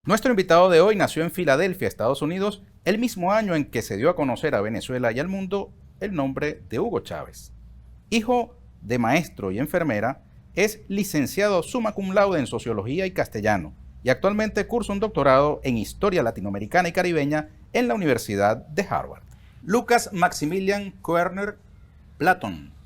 Nuestro invitado de hoy nació en Filadelfia, Estados Unidos, el mismo año en que se dio a conocer a Venezuela y al mundo el nombre de Hugo Chávez. Hijo de maestro y enfermera, es licenciado summa cum laude en Sociología y Castellano y actualmente cursa un doctorado en Historia Latinoamericana y Caribeña en la Universidad de Harvard. Lucas Maximilian Koerner Platon.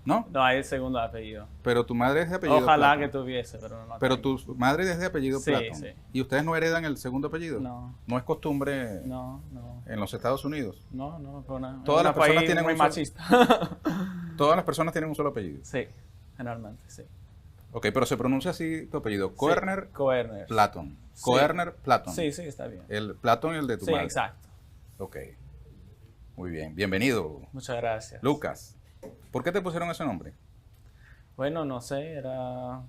¿No? No, hay el segundo apellido. Pero tu madre es de apellido Ojalá Platon. que tuviese, pero no Pero tengo. tu madre es de apellido Sí, Platon. sí. ¿Y ustedes no heredan el segundo apellido? No. No es costumbre No. en los Estados Unidos. No, fue una. Todas las personas país tienen muy un solo- machista. Todas las personas tienen un solo apellido. Sí, generalmente, sí. Ok, pero se pronuncia así tu apellido. Koerner Sí, Koerner. Platon. Sí. Koerner Platon. Sí, está bien. El Platon y el de tu Sí, madre. exacto. Ok. Muy bien. Bienvenido, Muchas gracias. Lucas. ¿Por qué te pusieron ese nombre? Bueno, no sé, era...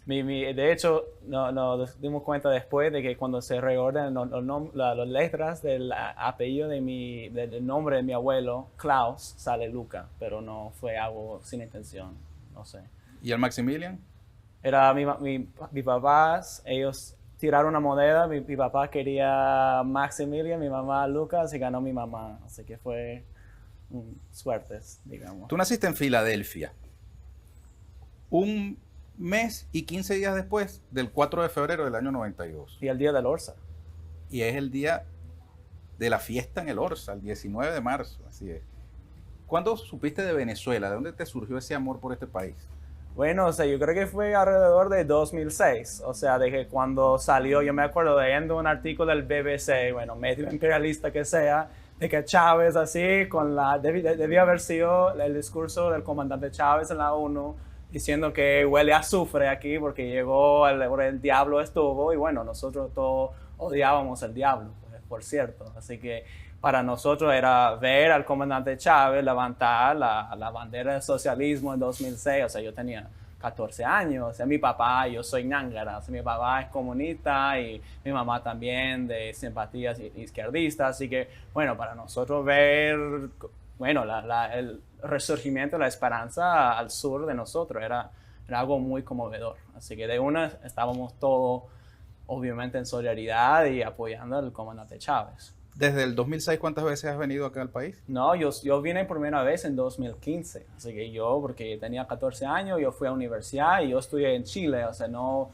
de hecho, nos dimos cuenta después de que cuando se reordenan las letras del apellido del nombre de mi abuelo, Klaus, sale Luca, pero no fue algo sin intención, no sé. ¿Y el Maximilian? Era mi papás, ellos tiraron una moneda, mi papá quería Maximilian, mi mamá Lucas y ganó mi mamá, así que fue suertes, digamos. Tú naciste en Filadelfia. Un mes y 15 días después del 4 de febrero del año 92. Y el día del Orsa. Y es el día de la fiesta en el Orsa, el 19 de marzo, así es. ¿Cuándo supiste de Venezuela? ¿De dónde te surgió ese amor por este país? Bueno, o sea, yo creo que fue alrededor de 2006, o sea, de que cuando salió, yo me acuerdo leyendo un artículo del BBC, bueno, medio imperialista que sea, de que Chávez así, debía haber sido el discurso del comandante Chávez en la ONU, diciendo que huele a azufre aquí porque llegó, el diablo estuvo, y bueno, nosotros todos odiábamos el diablo, pues, por cierto, así que para nosotros era ver al comandante Chávez levantar la bandera del socialismo en 2006, o sea, yo tenía 14 años, o sea, mi papá, yo soy nángara, o sea, mi papá es comunista y mi mamá también de simpatías izquierdistas, así que, bueno, para nosotros ver, bueno, el resurgimiento, la esperanza al sur de nosotros era algo muy conmovedor, así que de una estábamos todos, obviamente, en solidaridad y apoyando al comandante Chávez. Desde el 2006, ¿cuántas veces has venido acá al país? No, yo vine por primera vez en 2015, así que porque tenía 14 años, yo fui a la universidad y yo estudié en Chile, o sea, no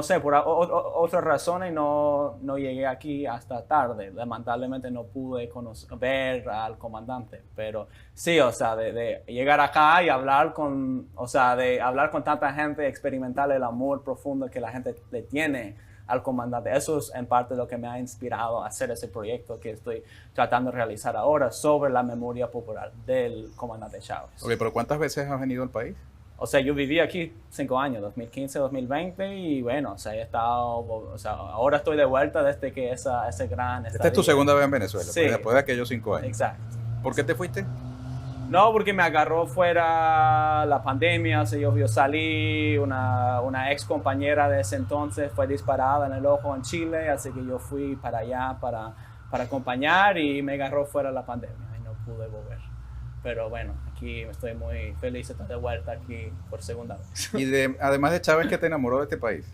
sé, por otras razones no llegué aquí hasta tarde, lamentablemente no pude ver al comandante, pero sí, o sea, de llegar acá y hablar de hablar con tanta gente, experimentar el amor profundo que la gente le tiene al comandante. Eso es en parte lo que me ha inspirado a hacer ese proyecto que estoy tratando de realizar ahora sobre la memoria popular del comandante Chávez. Ok, pero ¿cuántas veces has venido al país? O sea, yo viví aquí 5 años, 2015, 2020, y bueno, o sea, he estado, o sea, ahora estoy de vuelta desde que ese gran Esta es tu segunda vez en Venezuela, Sí. pues, después de aquellos 5 años. Exacto. ¿Por qué te fuiste? No, porque me agarró fuera la pandemia, o sea, yo salí, una ex compañera de ese entonces fue disparada en el ojo en Chile, así que yo fui para allá para acompañar y me agarró fuera la pandemia y no pude volver. Pero bueno, aquí estoy muy feliz de estar de vuelta aquí por segunda vez. Y además de Chávez, ¿qué te enamoró de este país?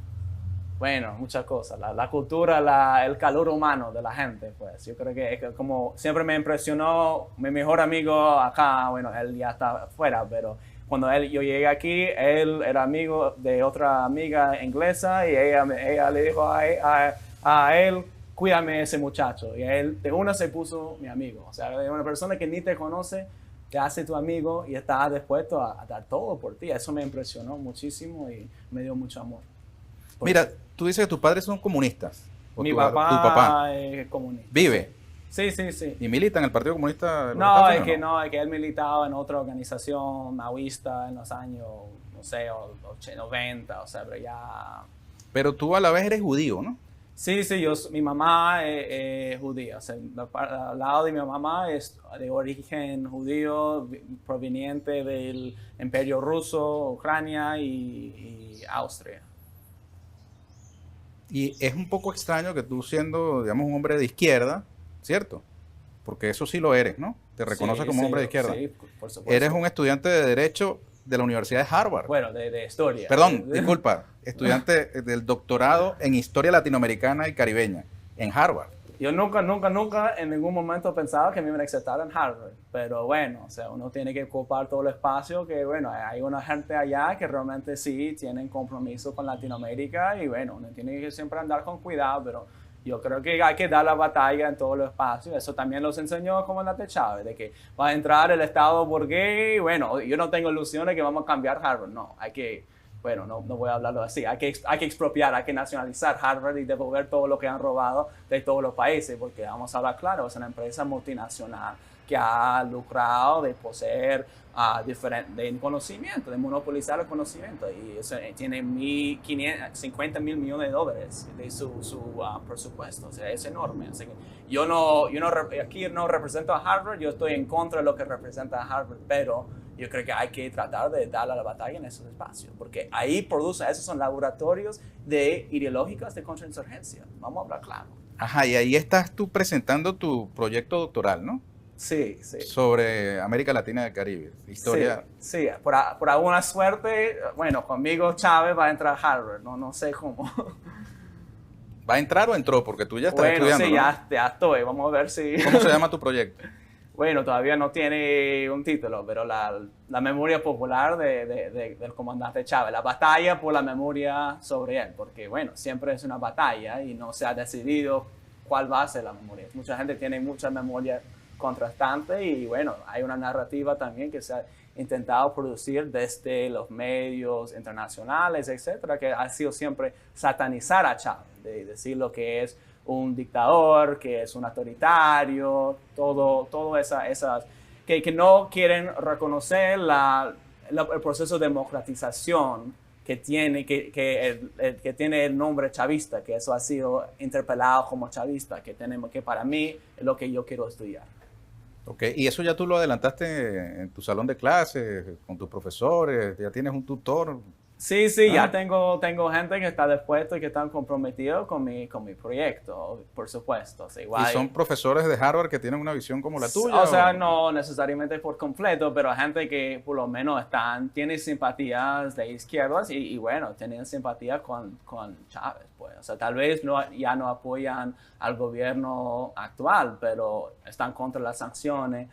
Bueno, muchas cosas. La cultura, el calor humano de la gente, pues. Yo creo que como siempre me impresionó mi mejor amigo acá, bueno, él ya está afuera, pero cuando yo llegué aquí, él era amigo de otra amiga inglesa y ella le dijo a él, cuídame ese muchacho. Y él de una se puso mi amigo. O sea, de una persona que ni te conoce, te hace tu amigo y está dispuesto a dar todo por ti. Eso me impresionó muchísimo y me dio mucho amor. Mira, tú dices que tus padres son comunistas. Mi tu papá es comunista. ¿Vive? Sí. ¿Y milita en el Partido Comunista de los No, Estados Unidos? es que él militaba en otra organización maoísta en los años, no sé, 90, o sea, pero ya... Pero tú a la vez eres judío, ¿no? Sí, mi mamá es judía, o sea, al lado de mi mamá es de origen judío, proveniente del Imperio Ruso, Ucrania y Austria. Y es un poco extraño que tú siendo, digamos, un hombre de izquierda, ¿cierto? Porque eso sí lo eres, ¿no? Te reconoces como hombre de izquierda. Sí, por supuesto. Eres un estudiante de Derecho de la Universidad de Harvard. Bueno, de historia. Perdón, disculpa, estudiante del doctorado en Historia Latinoamericana y Caribeña en Harvard. Yo nunca en ningún momento pensaba que me iban a aceptar en Harvard, pero bueno, o sea, uno tiene que ocupar todo el espacio que, bueno, hay una gente allá que realmente sí tienen compromiso con Latinoamérica y, bueno, uno tiene que siempre andar con cuidado, pero yo creo que hay que dar la batalla en todo el espacio. Eso también los enseñó el comandante Chávez, de que va a entrar el Estado burgués y, bueno, yo no tengo ilusiones que vamos a cambiar Harvard, no, hay que... Bueno, no voy a hablarlo así. Hay que expropiar, hay que nacionalizar Harvard y devolver todo lo que han robado de todos los países, porque vamos a hablar claro, es una empresa multinacional que ha lucrado de poseer de conocimiento, de monopolizar el conocimiento. Y eso, tiene 50 mil millones de dólares de su presupuesto. O sea, es enorme. Así que aquí no represento a Harvard, yo estoy en contra de lo que representa a Harvard, pero yo creo que hay que tratar de darle la batalla en esos espacios, porque ahí esos son laboratorios ideológicos de contrainsurgencia. Vamos a hablar claro. Ajá, y ahí estás tú presentando tu proyecto doctoral, ¿no? Sí. Sobre América Latina y el Caribe, historia. Sí, por alguna suerte, bueno, conmigo Chávez va a entrar a Harvard, no sé cómo. ¿Va a entrar o entró? Porque tú ya estás estudiando, sí, ¿no? ya estoy, vamos a ver si... ¿Cómo se llama tu proyecto? Bueno, todavía no tiene un título, pero la memoria popular del comandante Chávez, la batalla por la memoria sobre él, porque bueno, siempre es una batalla y no se ha decidido cuál va a ser la memoria. Mucha gente tiene mucha memoria contrastante y bueno, hay una narrativa también que se ha intentado producir desde los medios internacionales, etcétera, que ha sido siempre satanizar a Chávez, de decir lo que es un dictador, que es un autoritario, todo esas que no quieren reconocer el proceso de democratización que tiene el nombre chavista, que eso ha sido interpelado como chavista, que para mí es lo que yo quiero estudiar. Ok, y eso ya tú lo adelantaste en tu salón de clases, con tus profesores, ya tienes un tutor. Sí, ya tengo gente que está dispuesta y que están comprometidos con mi proyecto, por supuesto. Sí, ¿Y son profesores de Harvard que tienen una visión como la tuya? O sea, no necesariamente por completo, pero gente que por lo menos tienen simpatías de izquierdas y bueno, tienen simpatía con Chávez, pues. O sea, tal vez ya no apoyan al gobierno actual, pero están contra las sanciones,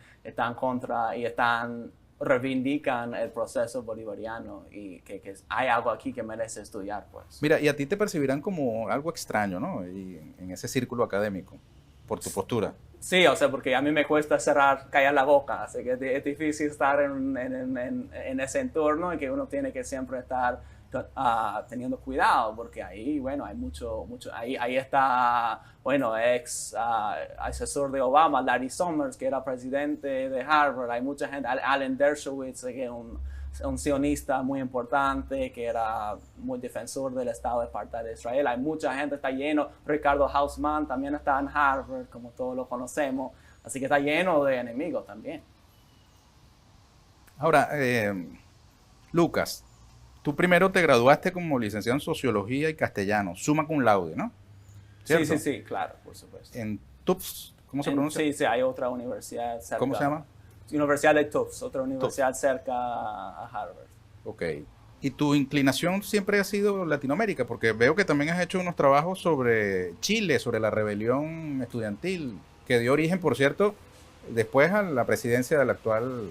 reivindican el proceso bolivariano y que hay algo aquí que merece estudiar, pues. Mira, y a ti te percibirán como algo extraño, ¿no? Y en ese círculo académico, por tu postura. Sí, o sea, porque a mí me cuesta callar la boca, así que es difícil estar en ese entorno en que uno tiene que siempre estar teniendo cuidado, porque ahí, bueno, hay mucho, ahí está, bueno, asesor de Obama, Larry Summers, que era presidente de Harvard, hay mucha gente, Alan Dershowitz, que es un sionista muy importante, que era muy defensor del Estado de Apartheid de Israel, hay mucha gente, está lleno, Ricardo Hausmann también está en Harvard, como todos lo conocemos, así que está lleno de enemigos también. Ahora, Lucas, tú primero te graduaste como licenciado en Sociología y Castellano, summa cum laude, ¿no? ¿Cierto? Sí, claro, por supuesto. En Tufts, ¿cómo se pronuncia? Sí, hay otra universidad cerca. ¿Cómo se llama? Universidad de Tufts, otra universidad cerca a Harvard. Ok. ¿Y tu inclinación siempre ha sido Latinoamérica? Porque veo que también has hecho unos trabajos sobre Chile, sobre la rebelión estudiantil, que dio origen, por cierto, después a la presidencia del actual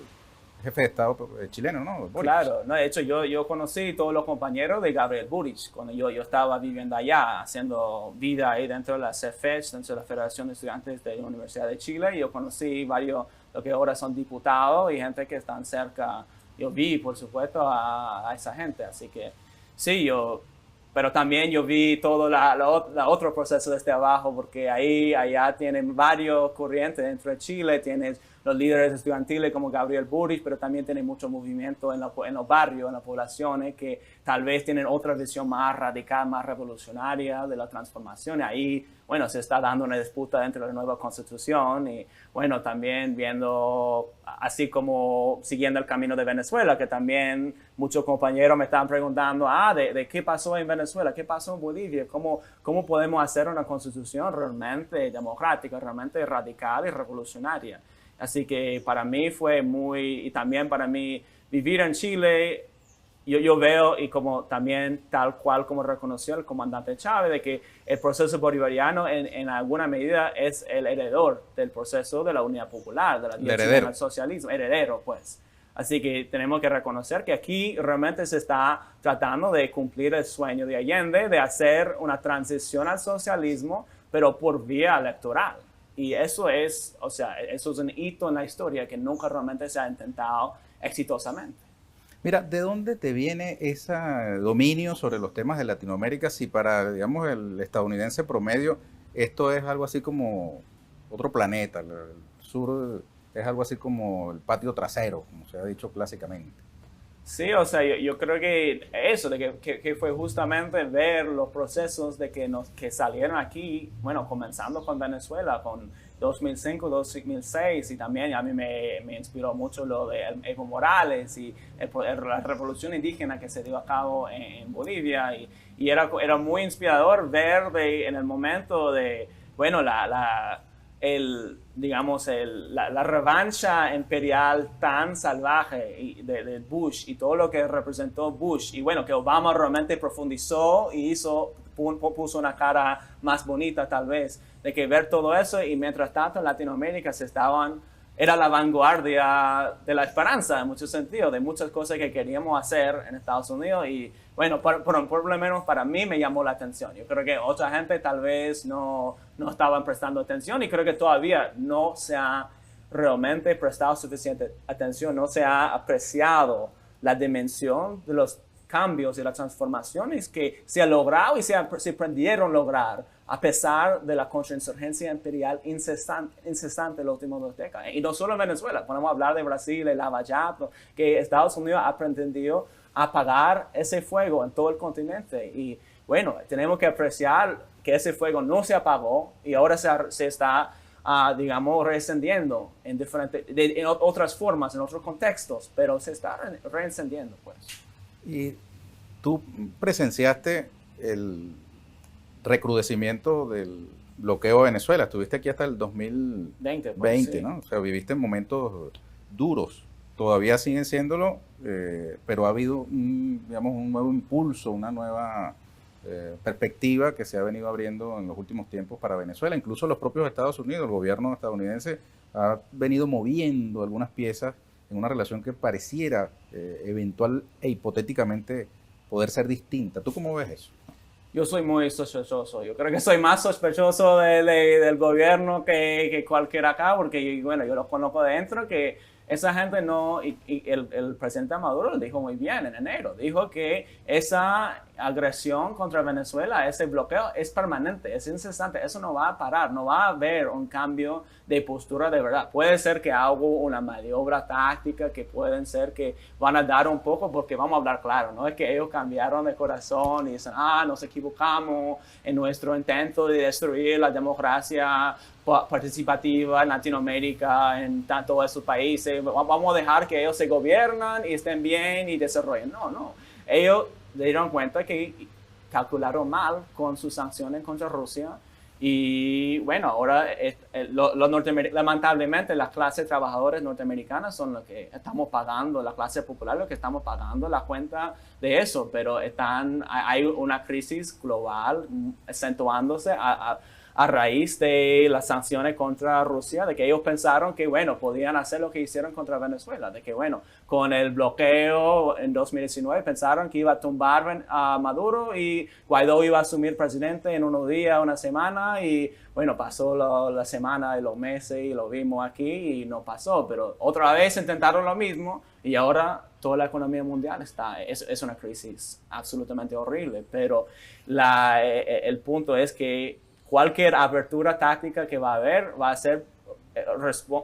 jefe de Estado chileno, ¿no? Boric. Claro, no, de hecho yo conocí todos los compañeros de Gabriel Boric cuando yo estaba viviendo allá, haciendo vida ahí dentro de la CEFECH, dentro de la Federación de Estudiantes de la Universidad de Chile, y yo conocí varios, lo que ahora son diputados y gente que están cerca. Yo vi, por supuesto, a esa gente, así que sí, pero también yo vi todo otro proceso desde abajo, porque allá tienen varios corrientes dentro de Chile, tienes los líderes estudiantiles como Gabriel Boric, pero también tienen mucho movimiento en los barrios, en las poblaciones, que tal vez tienen otra visión más radical, más revolucionaria de la transformación. Ahí, bueno, se está dando una disputa dentro de la nueva constitución y, bueno, también viendo, así como siguiendo el camino de Venezuela, que también muchos compañeros me están preguntando, de qué pasó en Venezuela, qué pasó en Bolivia, cómo podemos hacer una constitución realmente democrática, realmente radical y revolucionaria. Así que para mí fue y también para mí vivir en Chile, yo veo, y como también tal cual como reconoció el comandante Chávez, de que el proceso bolivariano en alguna medida es el heredor del proceso de la Unidad Popular, de la dirección del socialismo, heredero pues. Así que tenemos que reconocer que aquí realmente se está tratando de cumplir el sueño de Allende, de hacer una transición al socialismo, pero por vía electoral. Y eso es, o sea, eso es un hito en la historia que nunca realmente se ha intentado exitosamente. Mira, ¿de dónde te viene ese dominio sobre los temas de Latinoamérica si para, digamos, el estadounidense promedio esto es algo así como otro planeta? El sur es algo así como el patio trasero, como se ha dicho clásicamente. Sí, o sea, yo creo que eso, de que fue justamente ver los procesos de que salieron aquí, bueno, comenzando con Venezuela, con 2005, 2006, y también a mí me inspiró mucho lo de Evo Morales y la revolución indígena que se dio a cabo en Bolivia, y era muy inspirador ver en el momento de, bueno, la revancha imperial tan salvaje de Bush y todo lo que representó Bush, y bueno, que Obama realmente profundizó y puso una cara más bonita tal vez, de que ver todo eso, y mientras tanto en Latinoamérica era la vanguardia de la esperanza en muchos sentidos, de muchas cosas que queríamos hacer en Estados Unidos, y bueno, por lo menos para mí me llamó la atención. Yo creo que otra gente tal vez no estaban prestando atención, y creo que todavía no se ha realmente prestado suficiente atención, no se ha apreciado la dimensión de los cambios y las transformaciones que se ha logrado y se pudieron lograr a pesar de la contrainsurgencia imperial incesante en las últimas 2 décadas. Y no solo en Venezuela, podemos hablar de Brasil, el Lava Jato, que Estados Unidos ha pretendido apagar ese fuego en todo el continente. Y bueno, tenemos que apreciar que ese fuego no se apagó y ahora se está, digamos, reencendiendo en otras formas, en otros contextos, pero se está reencendiendo, pues. Y tú presenciaste el recrudecimiento del bloqueo de Venezuela. Estuviste aquí hasta el 2020, pues, sí. ¿no? O sea, viviste momentos duros. Todavía siguen siéndolo, pero ha habido digamos, un nuevo impulso, una nueva perspectiva que se ha venido abriendo en los últimos tiempos para Venezuela. Incluso los propios Estados Unidos, el gobierno estadounidense ha venido moviendo algunas piezas en una relación que pareciera eventual e hipotéticamente poder ser distinta. ¿Tú cómo ves eso? Yo soy muy sospechoso. Yo creo que soy más sospechoso del gobierno que cualquiera acá, porque bueno, yo los conozco dentro, que esa gente no, y el presidente Maduro lo dijo muy bien en enero, dijo que esa agresión contra Venezuela, ese bloqueo es permanente, es incesante, eso no va a parar, no va a haber un cambio de postura de verdad. Puede ser que haga una maniobra táctica, que pueden ser que van a dar un poco, porque vamos a hablar claro, no es que ellos cambiaron de corazón y dicen, nos equivocamos en nuestro intento de destruir la democracia participativa en Latinoamérica, en todos esos países, vamos a dejar que ellos se gobiernan y estén bien y desarrollen. No. Ellos se dieron cuenta que calcularon mal con sus sanciones contra Rusia, y bueno, ahora lamentablemente las clases trabajadoras norteamericanas son los que estamos pagando, la clase popular lo que estamos pagando la cuenta de eso, pero hay una crisis global acentuándose a raíz de las sanciones contra Rusia, de que ellos pensaron que, bueno, podían hacer lo que hicieron contra Venezuela, de que, bueno, con el bloqueo en 2019 pensaron que iba a tumbar a Maduro y Guaidó iba a asumir presidente en unos días, una semana, y bueno, pasó la semana y los meses y lo vimos aquí y no pasó, pero otra vez intentaron lo mismo y ahora toda la economía mundial es una crisis absolutamente horrible, pero el punto es que cualquier apertura táctica que va a haber va a ser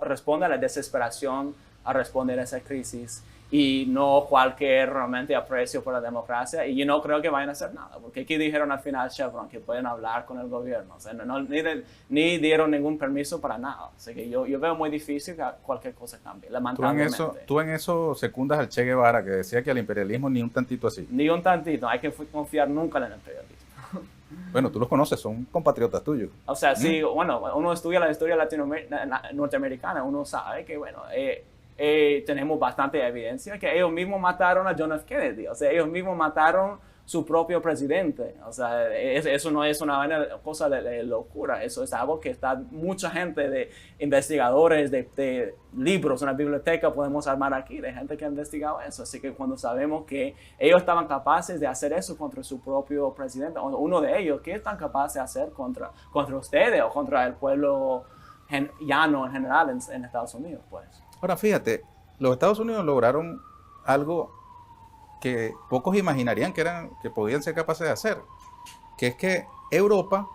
responde a la desesperación a responder a esa crisis, y no cualquier realmente aprecio por la democracia, y yo no creo que vayan a hacer nada, porque aquí dijeron al final Chevron que pueden hablar con el gobierno, o sea, ni dieron ningún permiso para nada, así que yo veo muy difícil que cualquier cosa cambie, lamentablemente. Tú en eso secundas al Che Guevara, que decía que al imperialismo ni un tantito así. Ni un tantito, hay que confiar nunca en el imperialismo. Bueno, tú los conoces, son compatriotas tuyos. O sea, sí, bueno, uno estudia la historia norteamericana, uno sabe que, bueno, tenemos bastante evidencia que ellos mismos mataron a John F. Kennedy, o sea, ellos mismos mataron su propio presidente. O sea, eso no es una cosa de locura, eso es algo que está mucha gente de investigadores, de libros, una biblioteca podemos armar aquí, de gente que ha investigado eso. Así que cuando sabemos que ellos estaban capaces de hacer eso contra su propio presidente, o uno de ellos, ¿qué están capaces de hacer contra ustedes o contra el pueblo llano en general en Estados Unidos? Pues. Ahora fíjate, los Estados Unidos lograron algo que pocos imaginarían que podían ser capaces de hacer, que es que Europa,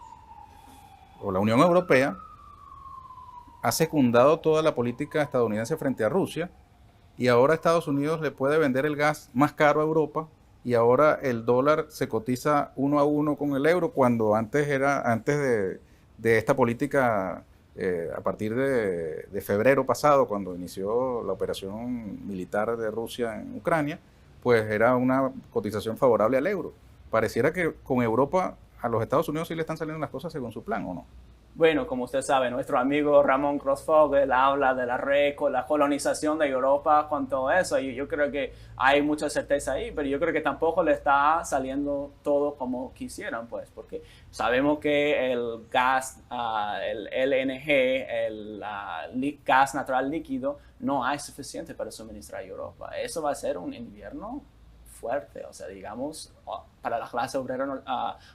o la Unión Europea, ha secundado toda la política estadounidense frente a Rusia, y ahora Estados Unidos le puede vender el gas más caro a Europa, y ahora el dólar se cotiza 1 a 1 con el euro, cuando antes de esta política, a partir de febrero pasado, cuando inició la operación militar de Rusia en Ucrania, pues era una cotización favorable al euro. Pareciera que con Europa a los Estados Unidos sí le están saliendo las cosas según su plan, ¿o no? Bueno, como usted sabe, nuestro amigo Ramón Grossfogel habla de la colonización de Europa con todo eso, y yo creo que hay mucha certeza ahí, pero yo creo que tampoco le está saliendo todo como quisieran, pues, porque sabemos que el gas, el LNG, el gas natural líquido, no hay suficiente para suministrar a Europa. Eso va a ser un invierno fuerte, o sea, digamos, para la clase obrera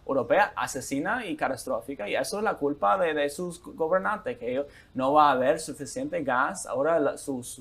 europea, asesina y catastrófica, y eso es la culpa de sus gobernantes, que no va a haber suficiente gas. Ahora sus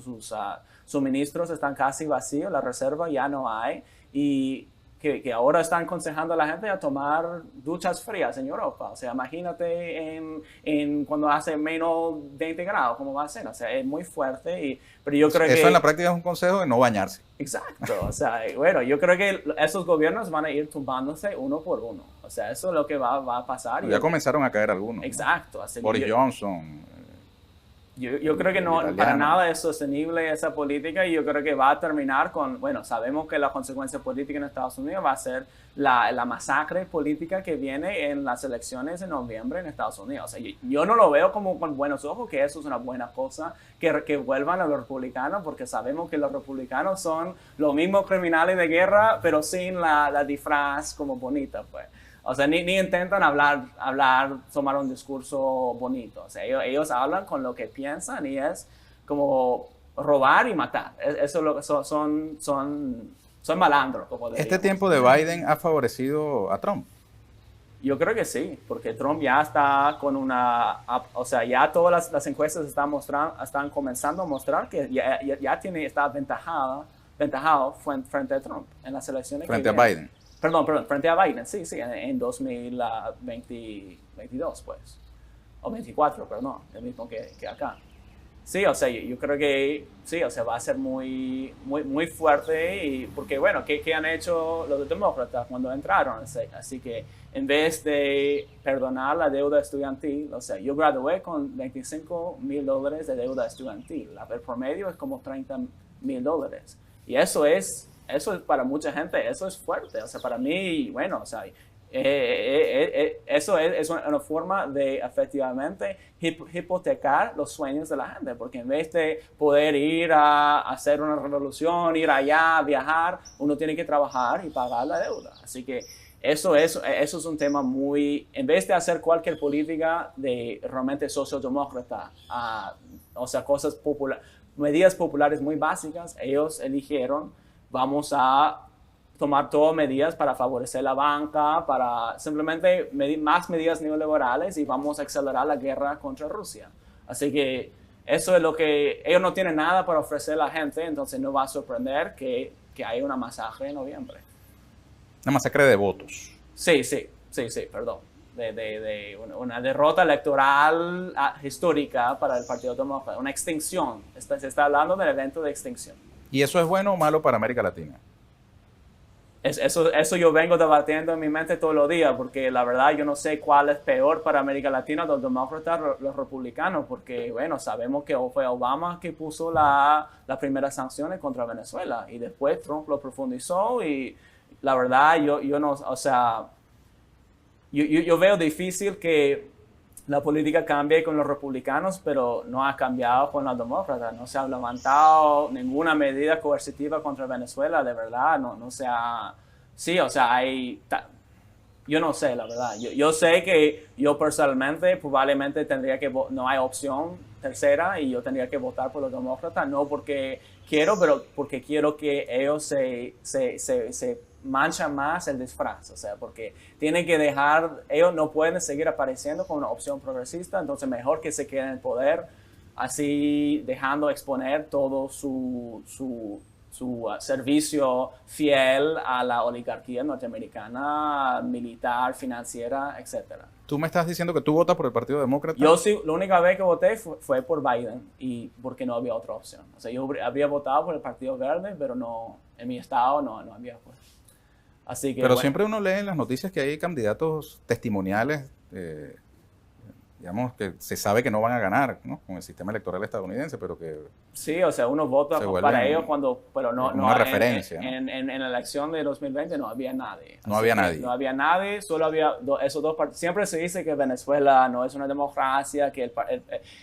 suministros están casi vacíos, la reserva ya no hay, y que ahora están aconsejando a la gente a tomar duchas frías en Europa. O sea, imagínate en cuando hace menos 20 grados, cómo va a ser. O sea, es muy fuerte. Pero yo creo que eso en la práctica es un consejo de no bañarse. Exacto. O sea, bueno, yo creo que esos gobiernos van a ir tumbándose uno por uno. O sea, eso es lo que va a pasar. Ya comenzaron a caer algunos. Exacto. ¿No? Boris Johnson. Yo creo que no, para nada es sostenible esa política, y yo creo que va a terminar con, bueno, sabemos que la consecuencia política en Estados Unidos va a ser la masacre política que viene en las elecciones en noviembre en Estados Unidos. O sea, yo no lo veo como con buenos ojos, que eso es una buena cosa, que vuelvan a los republicanos, porque sabemos que los republicanos son los mismos criminales de guerra, pero sin la disfraz como bonita, pues. O sea, ni intentan tomar un discurso bonito. O sea, ellos hablan con lo que piensan, y es como robar y matar. Eso es lo que son malandros, como ¿Este tiempo de Biden ha favorecido a Trump? Yo creo que sí, porque Trump ya está con o sea, ya todas las encuestas están comenzando a mostrar que ya está aventajado frente a Trump en las elecciones. Frente a Biden. Perdón, frente a Biden, sí, en 2022, pues. O 24, perdón, el mismo que acá. Sí, o sea, yo creo que sí, o sea, va a ser muy, muy, muy fuerte, y porque, bueno, ¿qué han hecho los demócratas cuando entraron? Así que en vez de perdonar la deuda estudiantil, o sea, yo gradué con $25,000 de deuda estudiantil. El promedio es como $30,000. Y eso es para mucha gente, eso es fuerte. O sea, para mí, bueno, o sea, eso es una forma de efectivamente hipotecar los sueños de la gente, porque en vez de poder ir a hacer una revolución, ir allá, viajar, uno tiene que trabajar y pagar la deuda. Así que eso es un tema muy, en vez de hacer cualquier política de realmente socialdemócrata, o sea, medidas populares muy básicas, ellos eligieron: vamos a tomar todas medidas para favorecer la banca, para simplemente más medidas neoliberales, y vamos a acelerar la guerra contra Rusia. Así que eso es lo que ellos no tienen nada para ofrecer a la gente, entonces no va a sorprender que haya una masacre en noviembre. Una masacre de votos. Sí, perdón. Una derrota electoral histórica para el Partido Demócrata, una extinción. Se está hablando del evento de extinción. ¿Y eso es bueno o malo para América Latina? Eso yo vengo debatiendo en mi mente todos los días, porque la verdad yo no sé cuál es peor para América Latina, los demócratas o los republicanos, porque bueno, sabemos que fue Obama que puso las primeras sanciones contra Venezuela, y después Trump lo profundizó, y la verdad yo no, o sea, yo veo difícil que la política cambia con los republicanos, pero no ha cambiado con los demócratas. No se ha levantado ninguna medida coercitiva contra Venezuela, de verdad. No se ha... Sí, o sea, yo no sé, la verdad. Yo sé que yo personalmente probablemente tendría que... No hay opción tercera y yo tendría que votar por los demócratas, no porque quiero, pero porque quiero que ellos se manchan más el disfraz, o sea, porque tienen que dejar, ellos no pueden seguir apareciendo como una opción progresista, entonces mejor que se queden en el poder, así dejando exponer todo su servicio fiel a la oligarquía norteamericana, militar, financiera, etc. Tú me estás diciendo que tú votas por el Partido Demócrata. Yo sí, la única vez que voté fue por Biden y porque no había otra opción. O sea, yo habría votado por el Partido Verde, pero no, en mi estado no había pues. Así que, pero bueno. siempre uno lee en las noticias que hay candidatos testimoniales, digamos, que se sabe que no van a ganar, ¿no? Con el sistema electoral estadounidense, pero que... Sí, o sea, uno vota para ellos pero no una referencia, ¿no? En la elección de 2020 no había nadie. No había nadie. No había nadie, solo había esos dos partidos. Siempre se dice que Venezuela no es una democracia, que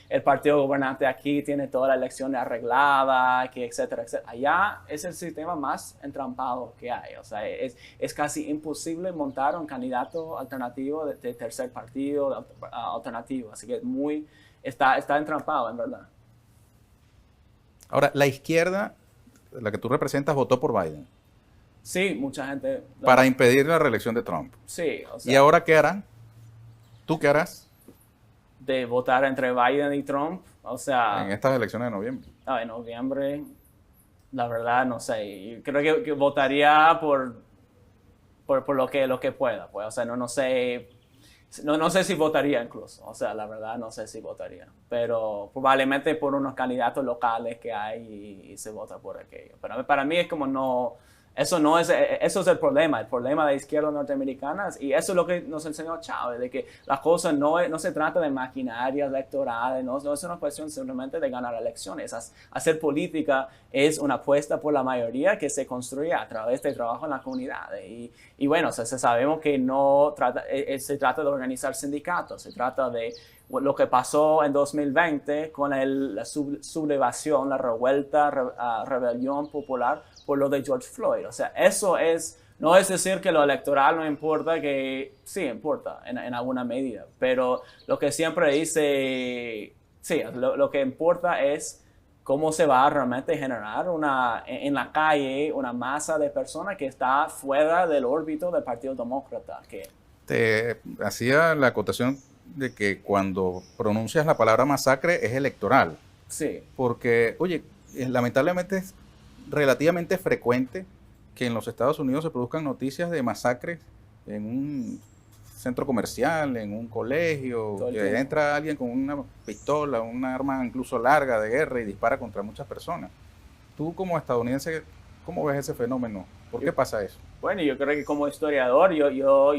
el partido gobernante aquí tiene toda la elección arreglada, que etcétera, etcétera. Allá es el sistema más entrampado que hay. O sea, es casi imposible montar un candidato alternativo de tercer partido alternativo. Así que está entrampado, en verdad. Ahora, la izquierda, la que tú representas, votó por Biden. Sí, mucha gente... Para impedir la reelección de Trump. Sí, o sea... ¿Y ahora qué harán? ¿Tú qué harás? De votar entre Biden y Trump, o sea... En estas elecciones de noviembre. En noviembre, la verdad, no sé. Creo que votaría por lo que pueda, pues. O sea, no sé... No sé si votaría incluso, o sea, la verdad no sé si votaría, pero probablemente por unos candidatos locales que hay y se vota por aquello. Pero para mí es como no, eso es el problema de la izquierda norteamericana, y eso es lo que nos enseñó Chávez, de que las cosas no se trata de maquinarias electorales, no es una cuestión simplemente de ganar elecciones. Hacer política es una apuesta por la mayoría que se construye a través del trabajo en la comunidad. Y bueno, sabemos que se trata de organizar sindicatos, se trata de lo que pasó en 2020 con la sublevación, la rebelión popular por lo de George Floyd. O sea, no es decir que lo electoral no importa, que sí importa en alguna medida, pero lo que siempre dice, sí, lo que importa es cómo se va a realmente generar en la calle una masa de personas que está fuera del órbito del Partido Demócrata. Te hacía la acotación de que cuando pronuncias la palabra masacre es electoral. Sí. Porque, oye, lamentablemente es relativamente frecuente que en los Estados Unidos se produzcan noticias de masacres en un centro comercial, en un colegio, que entra alguien con una pistola, una arma incluso larga de guerra y dispara contra muchas personas. Tú como estadounidense, ¿cómo ves ese fenómeno? ¿Por qué pasa eso? Bueno, yo creo que como historiador yo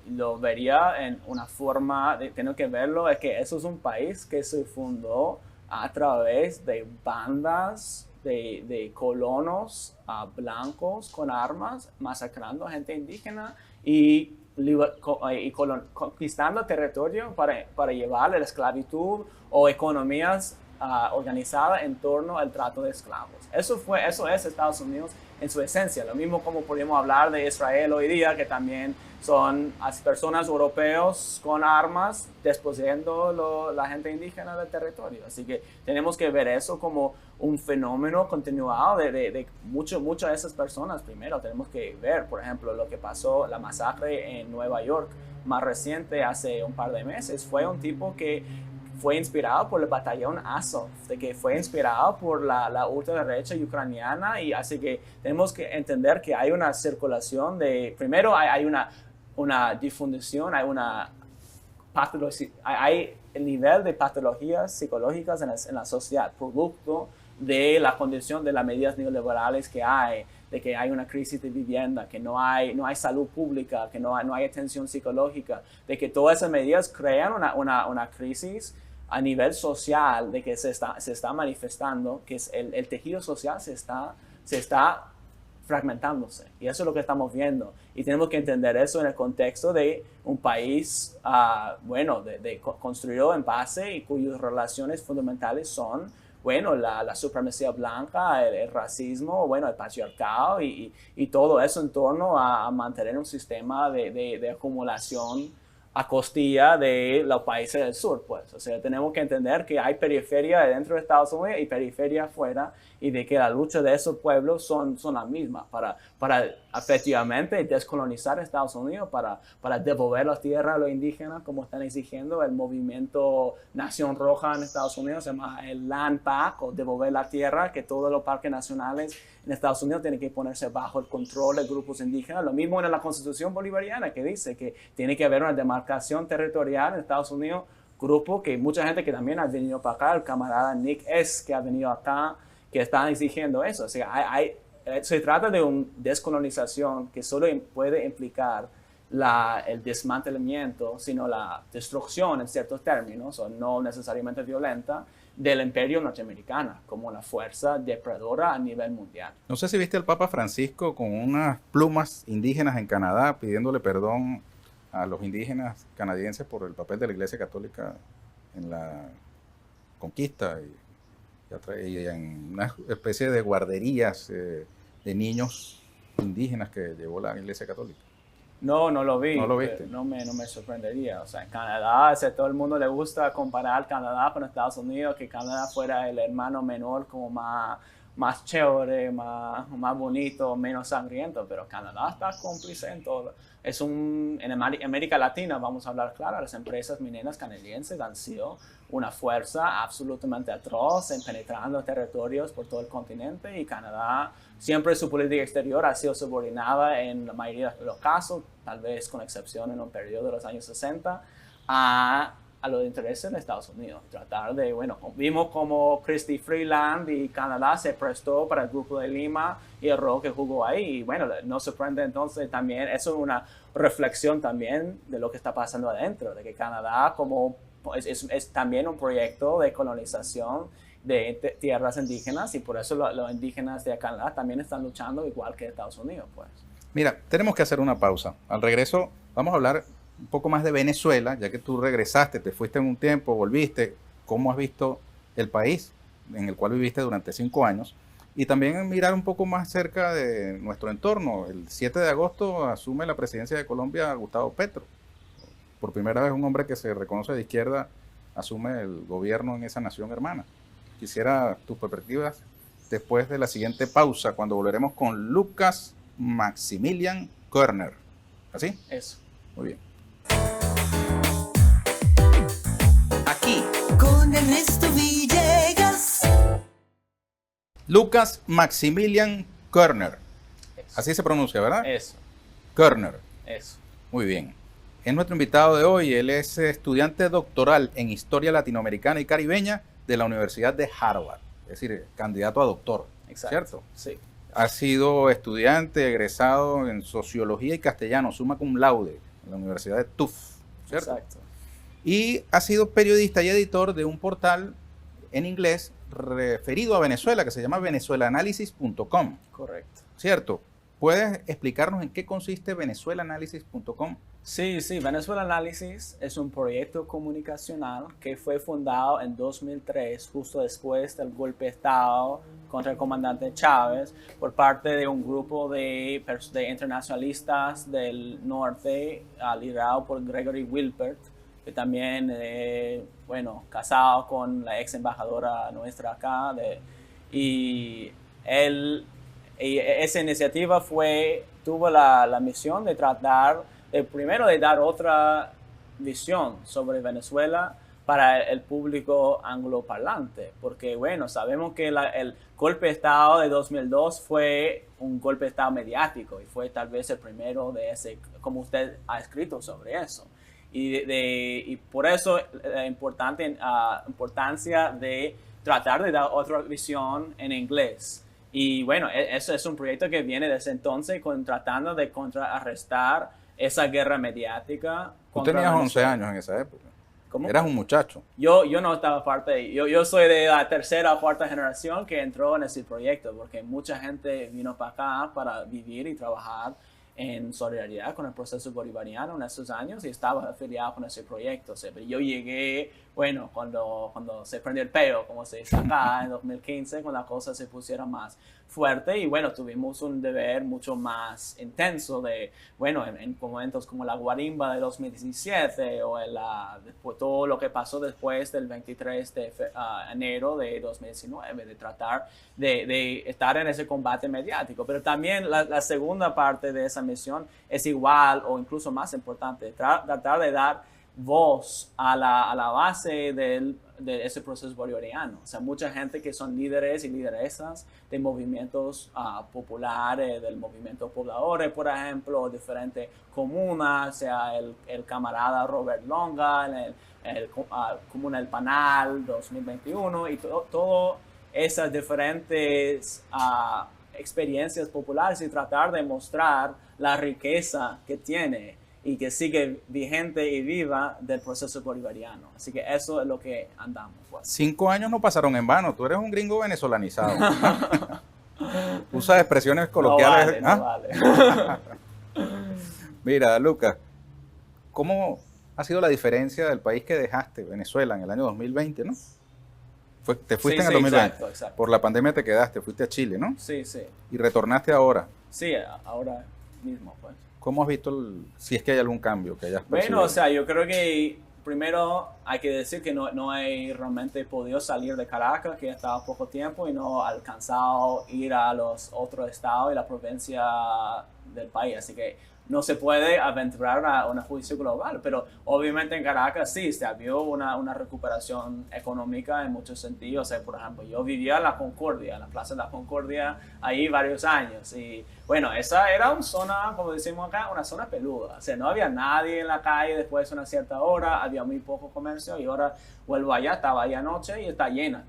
lo vería en una forma de tener que verlo, es que eso es un país que se fundó a través de bandas de colonos blancos con armas, masacrando a gente indígena y conquistando territorio para llevar la esclavitud o economías organizadas en torno al trato de esclavos. Eso es Estados Unidos en su esencia. Lo mismo como podemos hablar de Israel hoy día, que también son personas europeos con armas desposeyendo la gente indígena del territorio. Así que tenemos que ver eso como un fenómeno continuado de muchas de esas personas. Primero tenemos que ver, por ejemplo, lo que pasó, la masacre en Nueva York más reciente hace un par de meses. Fue un tipo que fue inspirado por el batallón Azov, de que fue inspirado por la ultraderecha ucraniana, y así que tenemos que entender que hay una circulación primero hay una difusión, hay el nivel de patologías psicológicas en la sociedad, producto de la condición de las medidas neoliberales que hay, de que hay una crisis de vivienda, que no hay salud pública, que no hay atención psicológica, de que todas esas medidas crean una crisis a nivel social, de que se está manifestando, que es el tejido social se está fragmentándose. Y eso es lo que estamos viendo. Y tenemos que entender eso en el contexto de un país, construido en base y cuyas relaciones fundamentales son, la supremacía blanca, el racismo, el patriarcado y todo eso en torno a mantener un sistema de acumulación a costilla de los países del sur, pues. O sea, tenemos que entender que hay periferia dentro de Estados Unidos y periferia afuera, y de que la lucha de esos pueblos son las mismas para efectivamente descolonizar Estados Unidos, para devolver las tierras a los indígenas, como están exigiendo el movimiento Nación Roja en Estados Unidos, se llama el Land Back, o devolver la tierra, que todos los parques nacionales en Estados Unidos tienen que ponerse bajo el control de grupos indígenas. Lo mismo en la Constitución bolivariana, que dice que tiene que haber una demarcación territorial en Estados Unidos, grupo que mucha gente que también ha venido para acá, el camarada Nick S., que ha venido acá, que están exigiendo eso. O sea, se trata de una descolonización que solo puede implicar el desmantelamiento, sino la destrucción en ciertos términos, o no necesariamente violenta, del imperio norteamericano como una fuerza depredadora a nivel mundial. No sé si viste al Papa Francisco con unas plumas indígenas en Canadá pidiéndole perdón a los indígenas canadienses por el papel de la Iglesia Católica en la conquista y en una especie de guarderías de niños indígenas que llevó la Iglesia Católica. No lo vi. ¿No lo viste? No me sorprendería. O sea, en Canadá, a todo el mundo le gusta comparar Canadá con Estados Unidos, que Canadá fuera el hermano menor, como más chévere, más bonito, menos sangriento, pero Canadá está cómplice en todo. En América Latina, vamos a hablar claro, las empresas mineras canadienses han sido una fuerza absolutamente atroz en penetrando territorios por todo el continente, y Canadá, siempre su política exterior ha sido subordinada en la mayoría de los casos, tal vez con excepción en un periodo de los años 60, a los intereses de Estados Unidos. Tratar de, vimos como Chrystia Freeland y Canadá se prestó para el Grupo de Lima y el rol que jugó ahí. Y no sorprende entonces también, eso es una reflexión también de lo que está pasando adentro, de que Canadá es también un proyecto de colonización de tierras indígenas, y por eso los indígenas de Canadá también están luchando igual que Estados Unidos, pues. Mira, tenemos que hacer una pausa. Al regreso vamos a hablar un poco más de Venezuela, ya que tú regresaste, te fuiste en un tiempo, volviste. ¿Cómo has visto el país en el cual viviste durante 5 años? Y también mirar un poco más cerca de nuestro entorno. El 7 de agosto asume la presidencia de Colombia Gustavo Petro. Por primera vez un hombre que se reconoce de izquierda asume el gobierno en esa nación hermana. Quisiera tus perspectivas después de la siguiente pausa, cuando volveremos con Lucas Maximilian Körner. ¿Así? Eso. Muy bien. Aquí con Ernesto Villegas. Lucas Maximilian Körner. Eso. Así se pronuncia, ¿verdad? Eso. Körner. Eso. Muy bien. Es nuestro invitado de hoy. Él es estudiante doctoral en Historia Latinoamericana y Caribeña de la Universidad de Harvard. Es decir, candidato a doctor. Exacto. ¿Cierto? Sí. Ha sido estudiante egresado en Sociología y Castellano, summa cum laude, en la Universidad de Tufts. ¿Cierto? Exacto. Y ha sido periodista y editor de un portal en inglés referido a Venezuela que se llama venezuelaanalysis.com. Correcto. ¿Cierto? ¿Puedes explicarnos en qué consiste venezuelaanalysis.com? Sí, Venezuela Análisis es un proyecto comunicacional que fue fundado en 2003, justo después del golpe de Estado contra el comandante Chávez, por parte de un grupo de internacionalistas del norte, liderado por Gregory Wilpert, que también, casado con la ex embajadora nuestra acá, y esa iniciativa tuvo la misión de tratar primero de dar otra visión sobre Venezuela para el público angloparlante, porque sabemos que el golpe de Estado de 2002 fue un golpe de Estado mediático y fue tal vez el primero de ese, como usted ha escrito sobre eso. Y por eso la importancia de tratar de dar otra visión en inglés. Y eso es un proyecto que viene desde entonces tratando de contrarrestar esa guerra mediática. Tú tenías 11 años en esa época. ¿Cómo? Eras un muchacho. Yo no estaba parte, yo soy de la tercera o cuarta generación que entró en ese proyecto, porque mucha gente vino para acá para vivir y trabajar en solidaridad con el proceso bolivariano en esos años y estaba afiliado con ese proyecto. O sea, pero yo llegué, bueno, cuando se prendió el peo, como se dice acá, en 2015, cuando la cosa se pusiera más fuerte y bueno, tuvimos un deber mucho más intenso de, bueno, en momentos como la guarimba de 2017 o después, todo lo que pasó después del 23 de enero de 2019, de tratar de estar en ese combate mediático. Pero también la segunda parte de esa misión es igual o incluso más importante, tratar de dar voz a la base de ese proceso bolivariano. O sea, mucha gente que son líderes y lideresas de movimientos populares, del movimiento pobladores, por ejemplo, diferentes comunas, sea el camarada Robert Longa, el Comuna del Panal 2021 y todo esas diferentes experiencias populares y tratar de mostrar la riqueza que tiene y que sigue vigente y viva del proceso bolivariano. Así que eso es lo que andamos. Pues. 5 años no pasaron en vano. Tú eres un gringo venezolanizado. Usas expresiones coloquiales. No vale. Mira, Lucas, ¿cómo ha sido la diferencia del país que dejaste, Venezuela, en el año 2020, ¿no? Te fuiste en el 2020. Exacto. Por la pandemia te quedaste, fuiste a Chile, ¿no? Sí. Y retornaste ahora. Sí, ahora mismo, pues. ¿Cómo has visto, si es que hay algún cambio que hayas percibido? Bueno, o sea, yo creo que primero hay que decir que no he realmente podido salir de Caracas, que he estado poco tiempo y no he alcanzado ir a los otros estados y la provincia del país. Así que no se puede aventurar a un juicio global, pero obviamente en Caracas sí, se vio una recuperación económica en muchos sentidos. O sea, por ejemplo, yo vivía en la Concordia, en la Plaza de la Concordia, ahí varios años. Y bueno, esa era una zona, como decimos acá, una zona peluda. O sea, no había nadie en la calle después de una cierta hora, había muy poco comercio y ahora vuelvo allá, estaba ahí anoche y está llena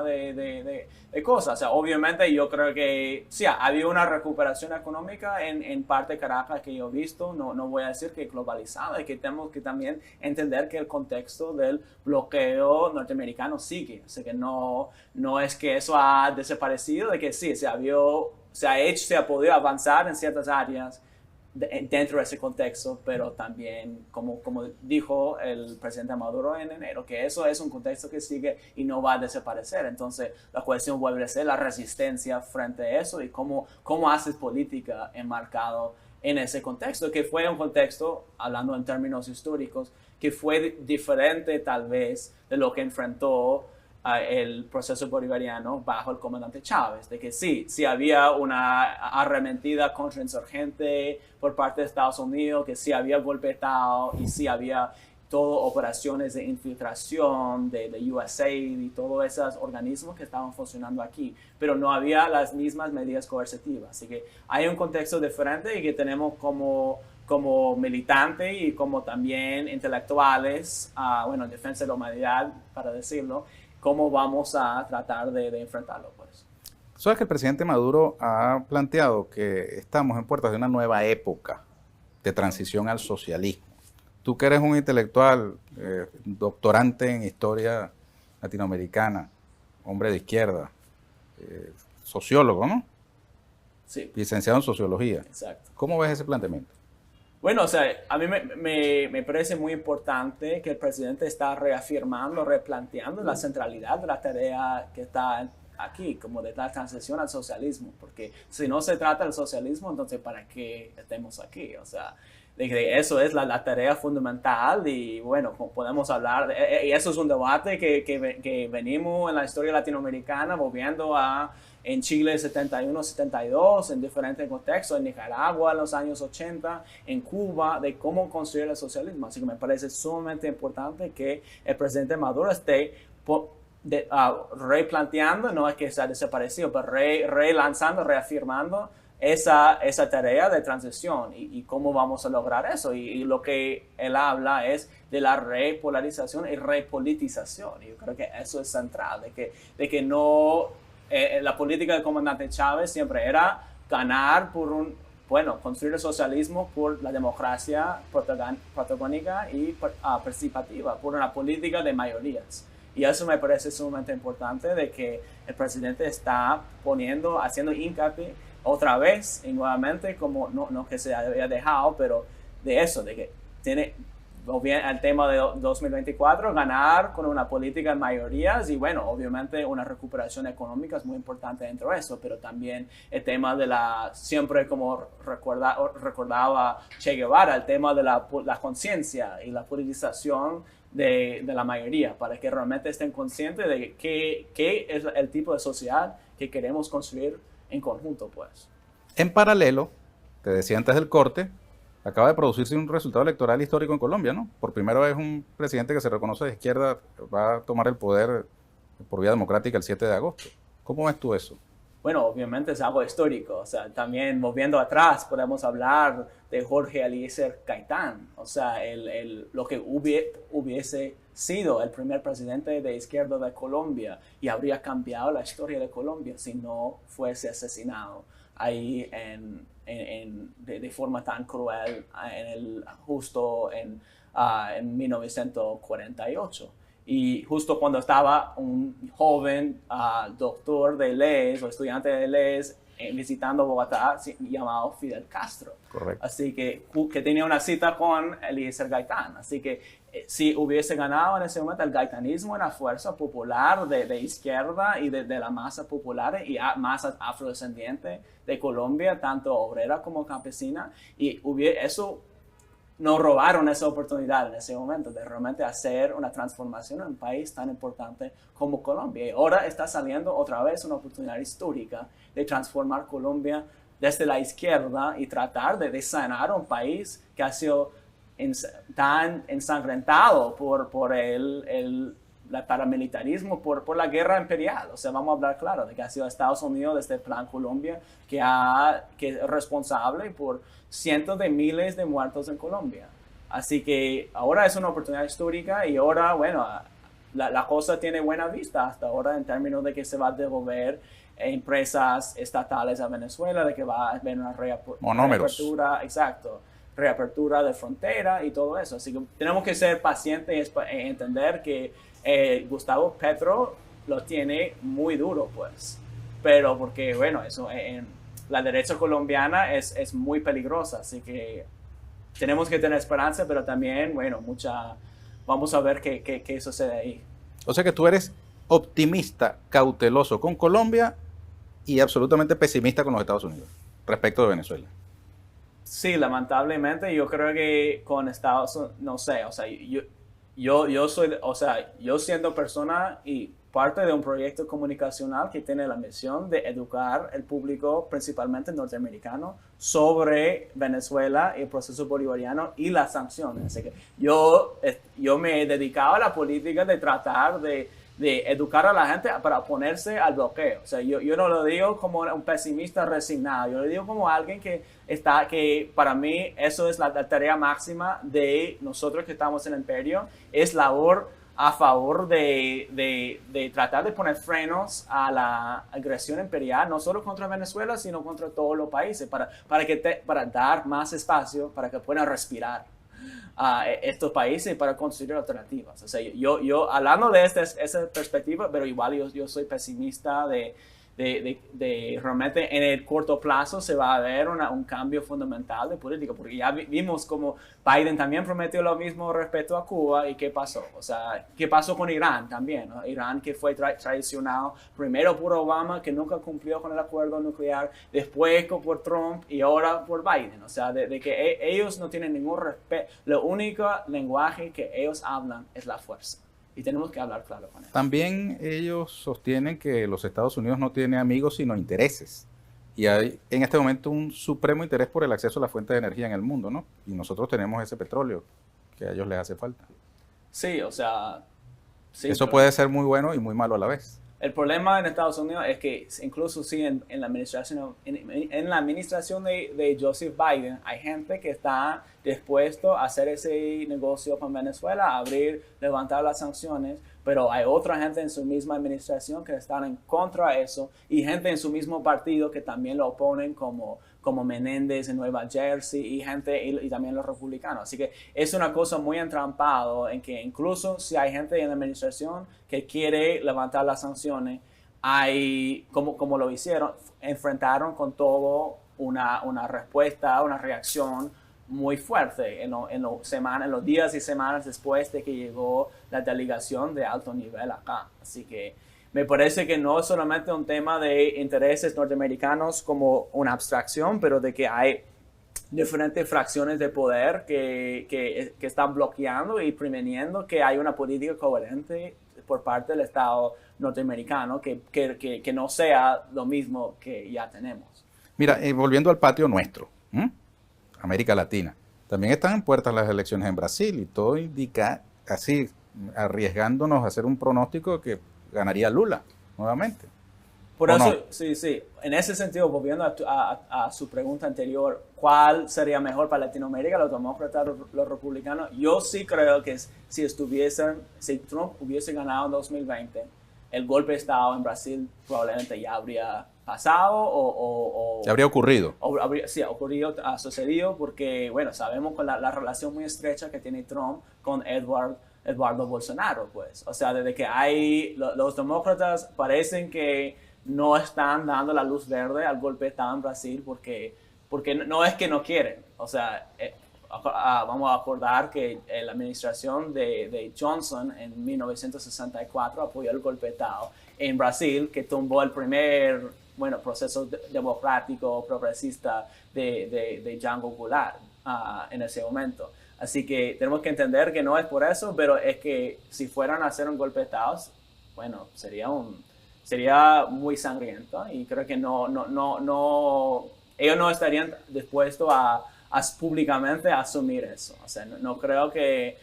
de cosas. O sea, obviamente yo creo que sí, había una recuperación económica en parte de Caracas que yo he visto, no voy a decir que globalizada, y que tenemos que también entender que el contexto del bloqueo norteamericano sigue. O sea, que no es que eso ha desaparecido, de que sí, se ha podido avanzar en ciertas áreas dentro de ese contexto, pero también, como dijo el presidente Maduro en enero, que eso es un contexto que sigue y no va a desaparecer. Entonces, la cuestión vuelve a ser la resistencia frente a eso y cómo haces política enmarcado en ese contexto, que fue un contexto, hablando en términos históricos, que fue diferente tal vez de lo que enfrentó el proceso bolivariano bajo el comandante Chávez, de que sí había una arremetida contrainsurgente por parte de Estados Unidos, que sí había golpeado y sí había todo operaciones de infiltración de USAID y todos esos organismos que estaban funcionando aquí, pero no había las mismas medidas coercitivas. Así que hay un contexto diferente y que tenemos como militantes y como también intelectuales, defensa de la humanidad, para decirlo, cómo vamos a tratar de enfrentarlo, pues. ¿Sabes que el presidente Maduro ha planteado que estamos en puertas de una nueva época de transición al socialismo? Tú que eres un intelectual, doctorante en historia latinoamericana, hombre de izquierda, sociólogo, ¿no? Sí. Licenciado en sociología. Exacto. ¿Cómo ves ese planteamiento? Bueno, o sea, a mí me parece muy importante que el presidente está reafirmando, replanteando la centralidad de la tarea que está aquí, como de la transición al socialismo, porque si no se trata del socialismo, entonces ¿para qué estemos aquí? O sea, de que eso es la tarea fundamental y bueno, podemos hablar, y eso es un debate que venimos en la historia latinoamericana volviendo en Chile 71, 72, en diferentes contextos, en Nicaragua en los años 80, en Cuba, de cómo construir el socialismo. Así que me parece sumamente importante que el presidente Maduro esté replanteando, no es que se ha desaparecido, pero relanzando, reafirmando esa tarea de transición y cómo vamos a lograr eso. Y lo que él habla es de la repolarización y repolitización. Y yo creo que eso es central, de que no... la política del comandante Chávez siempre era ganar por bueno, construir el socialismo por la democracia protagónica y participativa, por una política de mayorías. Y eso me parece sumamente importante, de que el presidente está haciendo hincapié otra vez y nuevamente, como no que se había dejado, pero de eso, de que tiene, o bien el tema de 2024, ganar con una política de mayorías y bueno, obviamente una recuperación económica es muy importante dentro de eso, pero también el tema de siempre como recordaba Che Guevara, el tema de la conciencia y la politización de la mayoría, para que realmente estén conscientes de qué es el tipo de sociedad que queremos construir en conjunto, pues. En paralelo, te decía antes del corte, acaba de producirse un resultado electoral histórico en Colombia, ¿no? Por primera vez un presidente que se reconoce de izquierda va a tomar el poder por vía democrática el 7 de agosto. ¿Cómo ves tú eso? Bueno, obviamente es algo histórico, o sea, también moviendo atrás podemos hablar de Jorge Eliezer Gaitán, o sea, lo que hubiese sido el primer presidente de izquierda de Colombia y habría cambiado la historia de Colombia si no fuese asesinado ahí de forma tan cruel justo en 1948. Y justo cuando estaba un joven doctor de leyes o estudiante de leyes visitando Bogotá llamado Fidel Castro. Correcto. Así que tenía una cita con Eliezer Gaitán. Así que si hubiese ganado en ese momento, el gaitanismo era fuerza popular de izquierda y de la masa popular y masa afrodescendiente de Colombia, tanto obrera como campesina, y eso nos robaron esa oportunidad en ese momento de realmente hacer una transformación en un país tan importante como Colombia. Y ahora está saliendo otra vez una oportunidad histórica de transformar Colombia desde la izquierda y tratar de sanar un país que ha sido tan ensangrentado por el paramilitarismo, por la guerra imperial. O sea, vamos a hablar claro de que ha sido Estados Unidos desde el Plan Colombia que es responsable por cientos de miles de muertos en Colombia. Así que ahora es una oportunidad histórica y ahora, bueno, la cosa tiene buena vista hasta ahora en términos de que se va a devolver empresas estatales a Venezuela, de que va a haber una reapertura, exacto, reapertura de frontera y todo eso. Así que tenemos que ser pacientes y entender que Gustavo Petro lo tiene muy duro, pues. Pero porque, bueno, eso la derecha colombiana es muy peligrosa, así que tenemos que tener esperanza, pero también, bueno, vamos a ver qué sucede ahí. O sea que tú eres optimista, cauteloso con Colombia y absolutamente pesimista con los Estados Unidos respecto de Venezuela. Sí, lamentablemente yo creo que con Estados Unidos, no sé, o sea, yo soy, o sea, yo siendo persona y parte de un proyecto comunicacional que tiene la misión de educar el público, principalmente norteamericano, sobre Venezuela y el proceso bolivariano y las sanciones. Así que yo me he dedicado a la política de tratar de educar a la gente para oponerse al bloqueo. O sea, yo no lo digo como un pesimista resignado, yo lo digo como alguien que para mí eso es la tarea máxima de nosotros que estamos en el imperio, es labor a favor de tratar de poner frenos a la agresión imperial, no solo contra Venezuela, sino contra todos los países, para dar más espacio para que puedan respirar a estos países y para construir alternativas. O sea, yo hablando de esa perspectiva, pero igual yo soy pesimista de realmente en el corto plazo se va a ver un cambio fundamental de política, porque ya vimos como Biden también prometió lo mismo respecto a Cuba y qué pasó. O sea, qué pasó con Irán también, ¿no? Irán que fue traicionado primero por Obama, que nunca cumplió con el acuerdo nuclear, después por Trump y ahora por Biden. O sea, de que ellos no tienen ningún respeto. Lo único lenguaje que ellos hablan es la fuerza. Y tenemos que hablar claro con eso. También ellos sostienen que los Estados Unidos no tienen amigos sino intereses. Y hay en este momento un supremo interés por el acceso a la fuente de energía en el mundo, ¿no? Y nosotros tenemos ese petróleo que a ellos les hace falta. Sí, o sea... Sí, eso puede ser muy bueno y muy malo a la vez. El problema en Estados Unidos es que incluso sí en la administración, en la administración de Joseph Biden hay gente que está dispuesto a hacer ese negocio con Venezuela, levantar las sanciones, pero hay otra gente en su misma administración que están en contra de eso y gente en su mismo partido que también lo oponen como como Menéndez en Nueva Jersey y gente, y también los republicanos. Así que es una cosa muy entrampado en que incluso si hay gente en la administración que quiere levantar las sanciones, hay, como lo hicieron, enfrentaron con todo una respuesta, una reacción muy fuerte en los días y semanas después de que llegó la delegación de alto nivel acá. Así que me parece que no es solamente un tema de intereses norteamericanos como una abstracción, pero de que hay diferentes fracciones de poder que están bloqueando y preveniendo que hay una política coherente por parte del Estado norteamericano que no sea lo mismo que ya tenemos. Mira, volviendo al patio nuestro, América Latina, también están en puertas las elecciones en Brasil y todo indica, así, arriesgándonos a hacer un pronóstico que ganaría Lula nuevamente. Por eso, no? sí, en ese sentido, volviendo a su pregunta anterior, ¿cuál sería mejor para Latinoamérica, los demócratas o los republicanos? Yo sí creo que si Trump hubiese ganado en 2020, el golpe de Estado en Brasil probablemente ya habría pasado o ¿Se habría ocurrido? Sí, ha sucedido porque, bueno, sabemos con la relación muy estrecha que tiene Trump con Eduardo Bolsonaro, pues. O sea, desde que los demócratas parecen que no están dando la luz verde al golpe de Estado en Brasil porque no es que no quieren. O sea, vamos a acordar que la administración de Johnson en 1964 apoyó el golpe de Estado en Brasil, que tumbó el primer proceso democrático progresista de Django Goulart en ese momento. Así que tenemos que entender que no es por eso, pero es que si fueran a hacer un golpe de Estado, bueno, sería muy sangriento y creo que ellos no estarían dispuestos a públicamente asumir eso. O sea, yo creo que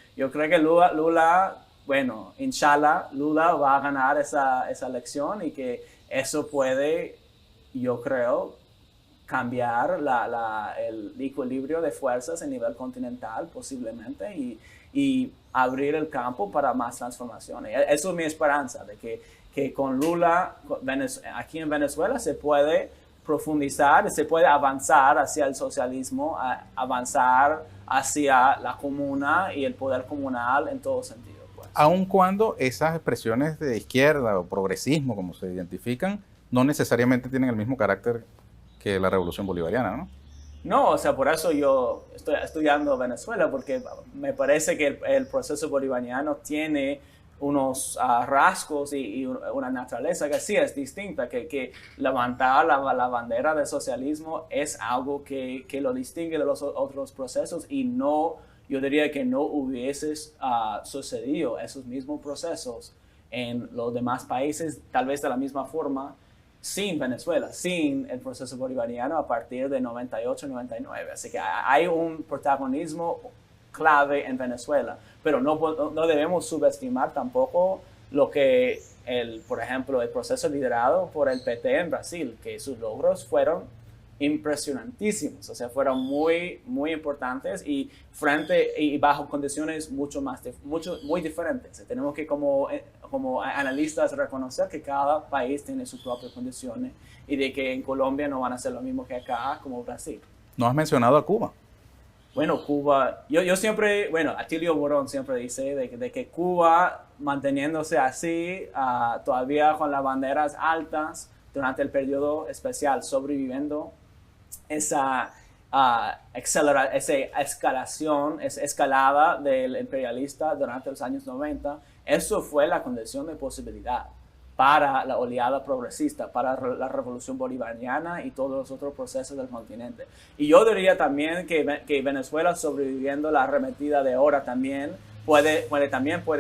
Lula, bueno, inshallah, Lula va a ganar esa elección y que eso puede, yo creo, cambiar el equilibrio de fuerzas a nivel continental posiblemente y abrir el campo para más transformaciones. Eso es mi esperanza, de que con Lula aquí en Venezuela se puede profundizar, se puede avanzar hacia el socialismo, avanzar hacia la comuna y el poder comunal en todo sentido. Pues. Aun cuando esas expresiones de izquierda o progresismo, como se identifican, no necesariamente tienen el mismo carácter que la revolución bolivariana, ¿no? No, o sea, por eso yo estoy estudiando Venezuela, porque me parece que el proceso bolivariano tiene unos rasgos y una naturaleza que sí es distinta, que levantar la bandera del socialismo es algo que lo distingue de los otros procesos y yo diría que no hubiese sucedido esos mismos procesos en los demás países, tal vez de la misma forma, sin Venezuela, sin el proceso bolivariano a partir de 98-99. Así que hay un protagonismo clave en Venezuela, pero no debemos subestimar tampoco lo que, por ejemplo, el proceso liderado por el PT en Brasil, que sus logros fueron impresionantísimos, o sea, fueron muy, muy importantes y bajo condiciones muy diferentes. Tenemos que como analistas reconocer que cada país tiene sus propias condiciones y de que en Colombia no van a ser lo mismo que acá como Brasil. No has mencionado a Cuba. Bueno, Cuba, yo siempre, Atilio Borón siempre dice de que Cuba manteniéndose así, todavía con las banderas altas durante el periodo especial, sobreviviendo esa escalada del imperialista durante los años 90, eso fue la condición de posibilidad para la oleada progresista, para la revolución bolivariana y todos los otros procesos del continente. Y yo diría también que Venezuela sobreviviendo la arremetida de oro también puede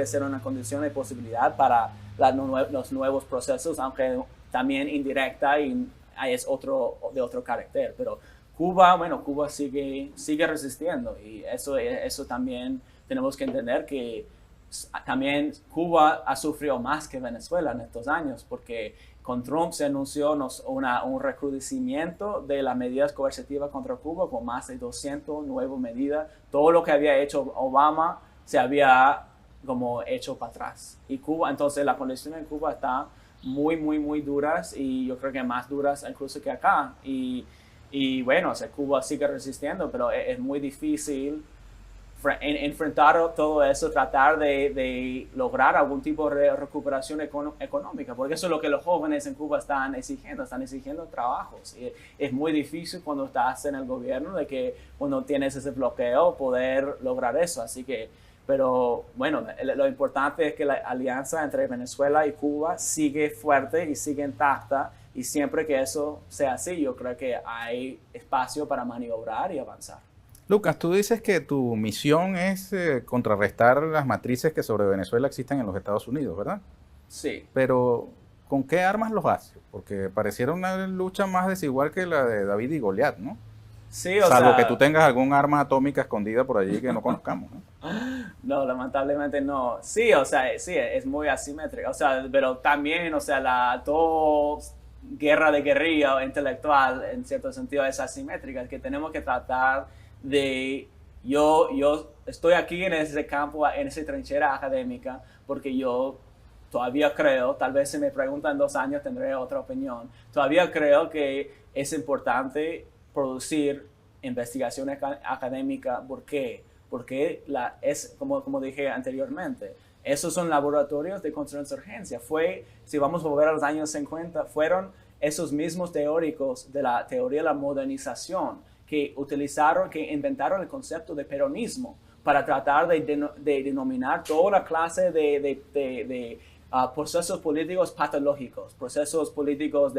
ser una condición de posibilidad para los nuevos procesos, aunque también indirecta y es de otro carácter. Pero Cuba sigue resistiendo y eso también tenemos que entender que también Cuba ha sufrido más que Venezuela en estos años porque con Trump se anunció un recrudecimiento de las medidas coercitivas contra Cuba con más de 200 nuevas medidas. Todo lo que había hecho Obama se había como hecho para atrás. Y Cuba, entonces las condiciones en Cuba están muy, muy, muy duras y yo creo que más duras incluso que acá. Y Y bueno, o sea, Cuba sigue resistiendo, pero es muy difícil enfrentar todo eso, tratar de lograr algún tipo de recuperación económica, porque eso es lo que los jóvenes en Cuba están exigiendo trabajos. Y es muy difícil cuando estás en el gobierno, de que cuando tienes ese bloqueo, poder lograr eso. Así que, pero bueno, lo importante es que la alianza entre Venezuela y Cuba sigue fuerte y sigue intacta, y siempre que eso sea así, yo creo que hay espacio para maniobrar y avanzar. Lucas, tú dices que tu misión es contrarrestar las matrices que sobre Venezuela existen en los Estados Unidos, ¿verdad? Sí. Pero, ¿con qué armas los haces? Porque pareciera una lucha más desigual que la de David y Goliat, ¿no? Sí, o Salvo sea, que tú tengas algún arma atómica escondida por allí que no conozcamos, ¿no? no, lamentablemente no. Sí, o sea, sí, es muy asimétrica. O sea, pero también, o sea, todo guerra de guerrilla intelectual, en cierto sentido, es asimétrica. Es que tenemos que tratar de... Yo estoy aquí en ese campo, en esa trinchera académica, porque yo todavía creo, tal vez si me preguntan en 2 años tendré otra opinión, todavía creo que es importante producir investigación académica. ¿Por qué? Porque es, como dije anteriormente, esos son laboratorios de contrainsurgencia. Si vamos a volver a los años 50, fueron esos mismos teóricos de la teoría de la modernización que inventaron el concepto de peronismo para tratar de denominar toda la clase de procesos políticos patológicos, procesos políticos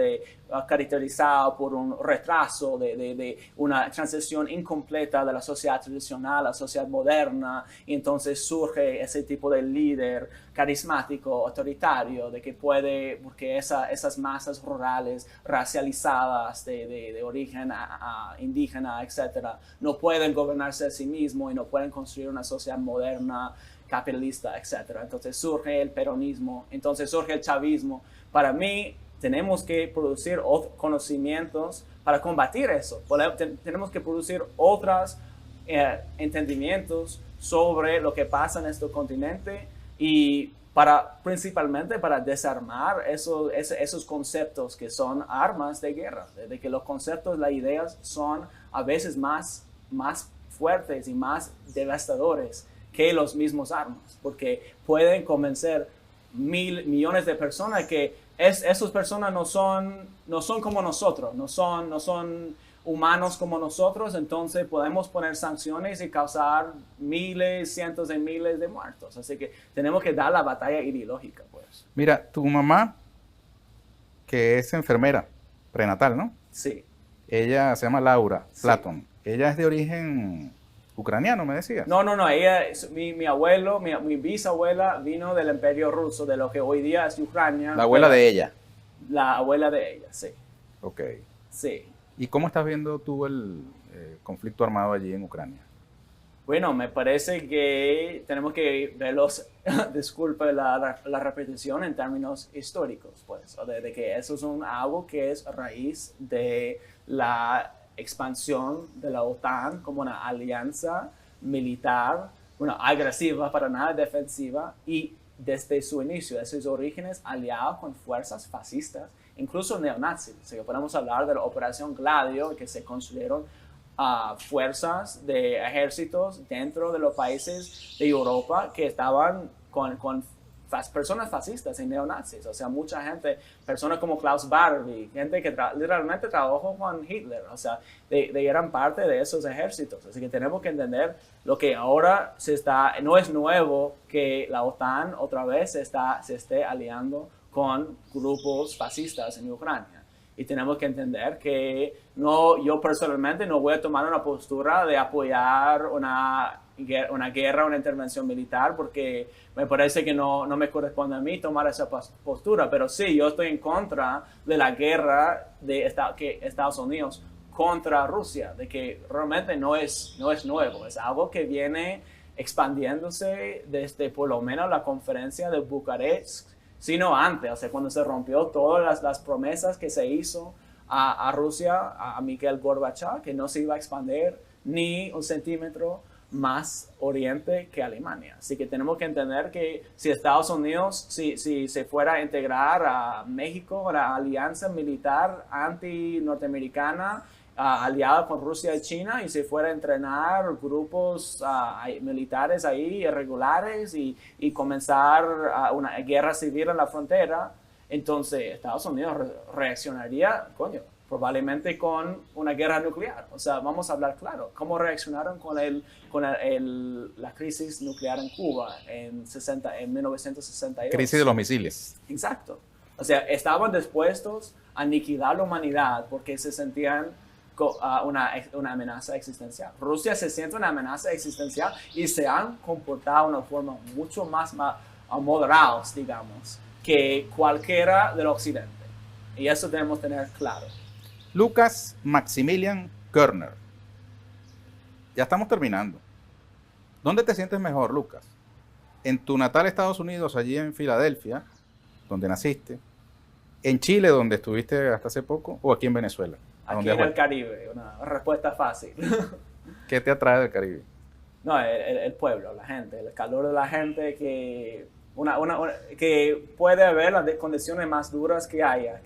caracterizados por un retraso, de una transición incompleta de la sociedad tradicional a la sociedad moderna, y entonces surge ese tipo de líder carismático, autoritario, porque esas masas rurales, racializadas, de origen indígena, etcétera, no pueden gobernarse a sí mismos y no pueden construir una sociedad moderna, capitalista, etc. Entonces surge el peronismo, entonces surge el chavismo. Para mí, tenemos que producir conocimientos para combatir eso. Tenemos que producir otros entendimientos sobre lo que pasa en este continente, y principalmente para desarmar esos conceptos que son armas de guerra, de que los conceptos, las ideas son a veces más fuertes y más devastadores que los mismos armas, porque pueden convencer millones de personas que esas personas no son como nosotros, no son humanos como nosotros, entonces podemos poner sanciones y causar miles, cientos de miles de muertos. Así que tenemos que dar la batalla ideológica, pues. Mira, tu mamá, que es enfermera prenatal, ¿no? Sí. Ella se llama Laura Sí. Platon. Ella es de origen ucraniano, me decías. No, ella, mi abuelo, mi bisabuela vino del Imperio Ruso, de lo que hoy día es Ucrania. La abuela de ella. La abuela de ella, sí. Ok. Sí. ¿Y cómo estás viendo tú el conflicto armado allí en Ucrania? Bueno, me parece que tenemos que verlos, disculpe la repetición, en términos históricos, pues, de que eso es algo que es raíz de la expansión de la OTAN como una alianza militar, agresiva, para nada defensiva, y desde su inicio, desde sus orígenes, aliado con fuerzas fascistas, incluso neonazis. O sea, podemos hablar de la Operación Gladio, que se construyeron fuerzas de ejércitos dentro de los países de Europa que estaban con personas fascistas y neonazis. O sea, mucha gente, personas como Klaus Barbie, gente que literalmente trabajó con Hitler, o sea, eran parte de esos ejércitos. Así que tenemos que entender lo que ahora no es nuevo que la OTAN otra vez se esté aliando con grupos fascistas en Ucrania. Y tenemos que entender que yo personalmente no voy a tomar una postura de apoyar una guerra, una intervención militar, porque me parece que no me corresponde a mí tomar esa postura. Pero sí, yo estoy en contra de la guerra que Estados Unidos contra Rusia, de que realmente no es nuevo, es algo que viene expandiéndose desde por lo menos la conferencia de Bucarest, sino antes, o sea, cuando se rompió todas las promesas que se hizo a Rusia, a Mikhail Gorbachev, que no se iba a expandir ni un centímetro más oriente que Alemania. Así que tenemos que entender que si Estados Unidos, si se fuera a integrar a México, a la alianza militar anti-norteamericana, aliada con Rusia y China y se fuera a entrenar grupos militares ahí irregulares y comenzar una guerra civil en la frontera, entonces Estados Unidos reaccionaría, probablemente con una guerra nuclear. O sea, vamos a hablar claro. ¿Cómo reaccionaron con la crisis nuclear en Cuba en 1962? Crisis de los misiles. Exacto. O sea, estaban dispuestos a aniquilar la humanidad porque se sentían una amenaza existencial. Rusia se siente una amenaza existencial y se han comportado de una forma mucho más moderados, digamos, que cualquiera del occidente. Y eso debemos tener claro. Lucas Maximilian Körner. Ya estamos terminando. ¿Dónde te sientes mejor, Lucas? ¿En tu natal Estados Unidos, allí en Filadelfia, donde naciste? ¿En Chile, donde estuviste hasta hace poco? ¿O aquí en Venezuela? Aquí en el Caribe, una respuesta fácil. ¿Qué te atrae del Caribe? No, el pueblo, la gente, el calor de la gente, que puede ver las condiciones más duras que haya,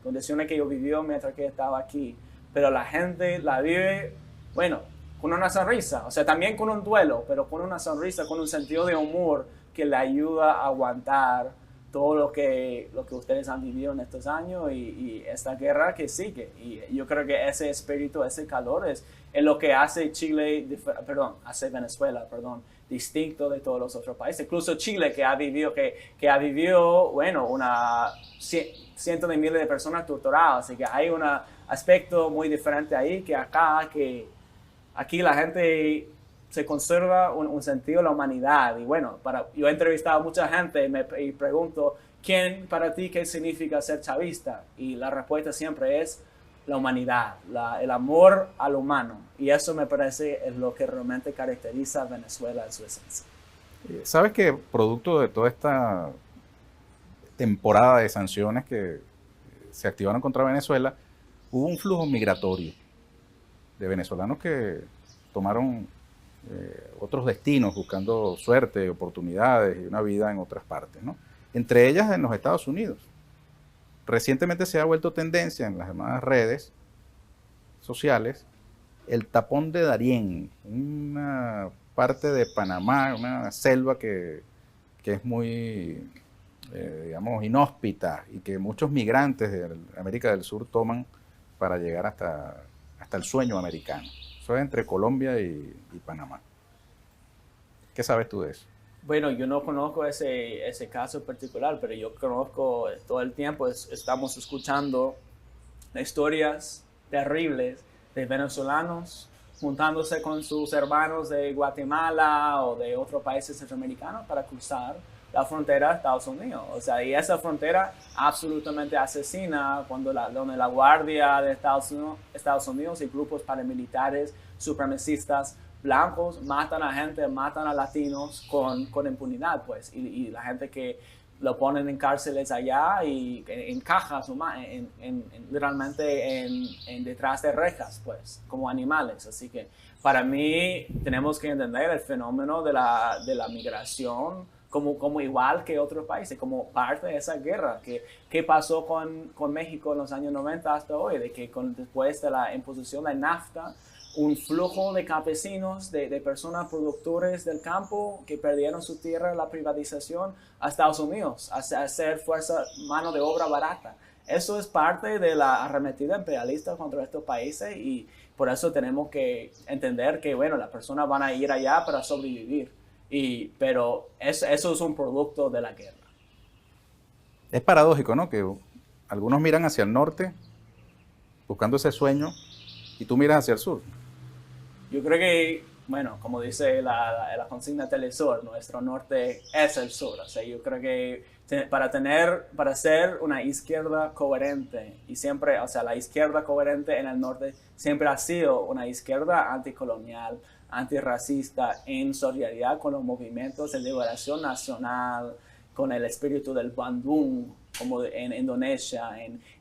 condiciones que yo viví mientras que estaba aquí, pero la gente la vive, bueno, con una sonrisa, o sea, también con un duelo, pero con una sonrisa, con un sentido de humor que le ayuda a aguantar todo lo que ustedes han vivido en estos años y esta guerra que sigue. Y yo creo que ese espíritu, ese calor es lo que hace hace Venezuela, distinto de todos los otros países. Incluso Chile, que ha vivido, bueno, cientos de miles de personas torturadas. Así que hay un aspecto muy diferente ahí que acá, que aquí la gente se conserva un sentido de la humanidad. Y bueno, yo he entrevistado a mucha gente y pregunto, para ti qué significa ser chavista? Y la respuesta siempre es la humanidad, el amor al humano. Y eso me parece es lo que realmente caracteriza a Venezuela en su esencia. ¿Sabes que producto de toda esta temporada de sanciones que se activaron contra Venezuela, hubo un flujo migratorio de venezolanos que tomaron otros destinos buscando suerte, oportunidades y una vida en otras partes, ¿no? Entre ellas en los Estados Unidos. Recientemente se ha vuelto tendencia en las llamadas redes sociales el tapón de Darién, una parte de Panamá, una selva que es muy, digamos, inhóspita y que muchos migrantes de América del Sur toman para llegar hasta el sueño americano. Eso es entre Colombia y Panamá. ¿Qué sabes tú de eso? Bueno, yo no conozco ese caso particular, pero yo conozco todo el tiempo, estamos escuchando historias terribles de venezolanos juntándose con sus hermanos de Guatemala o de otros países centroamericanos para cruzar la frontera de Estados Unidos. O sea, y esa frontera absolutamente asesina donde la Guardia de Estados Unidos y grupos paramilitares supremacistas blancos matan a gente, matan a latinos con impunidad, pues. Y la gente que lo ponen en cárceles allá y en cajas, literalmente detrás de rejas, pues, como animales. Así que para mí tenemos que entender el fenómeno de la migración como igual que otros países, como parte de esa guerra. ¿Qué pasó con México en los años 90 hasta hoy? De que después de la imposición de NAFTA, un flujo de campesinos, de personas productores del campo que perdieron su tierra en la privatización a Estados Unidos, a hacer mano de obra barata. Eso es parte de la arremetida imperialista contra estos países y por eso tenemos que entender que, bueno, las personas van a ir allá para sobrevivir, pero eso es un producto de la guerra. Es paradójico, ¿no? Que algunos miran hacia el norte buscando ese sueño y tú miras hacia el sur. Yo creo que, bueno, como dice la consigna Telesur, nuestro norte es el sur. O sea, yo creo que para ser una izquierda coherente, y siempre, o sea, la izquierda coherente en el norte siempre ha sido una izquierda anticolonial, antirracista, en solidaridad con los movimientos de liberación nacional, con el espíritu del Bandung, como en Indonesia,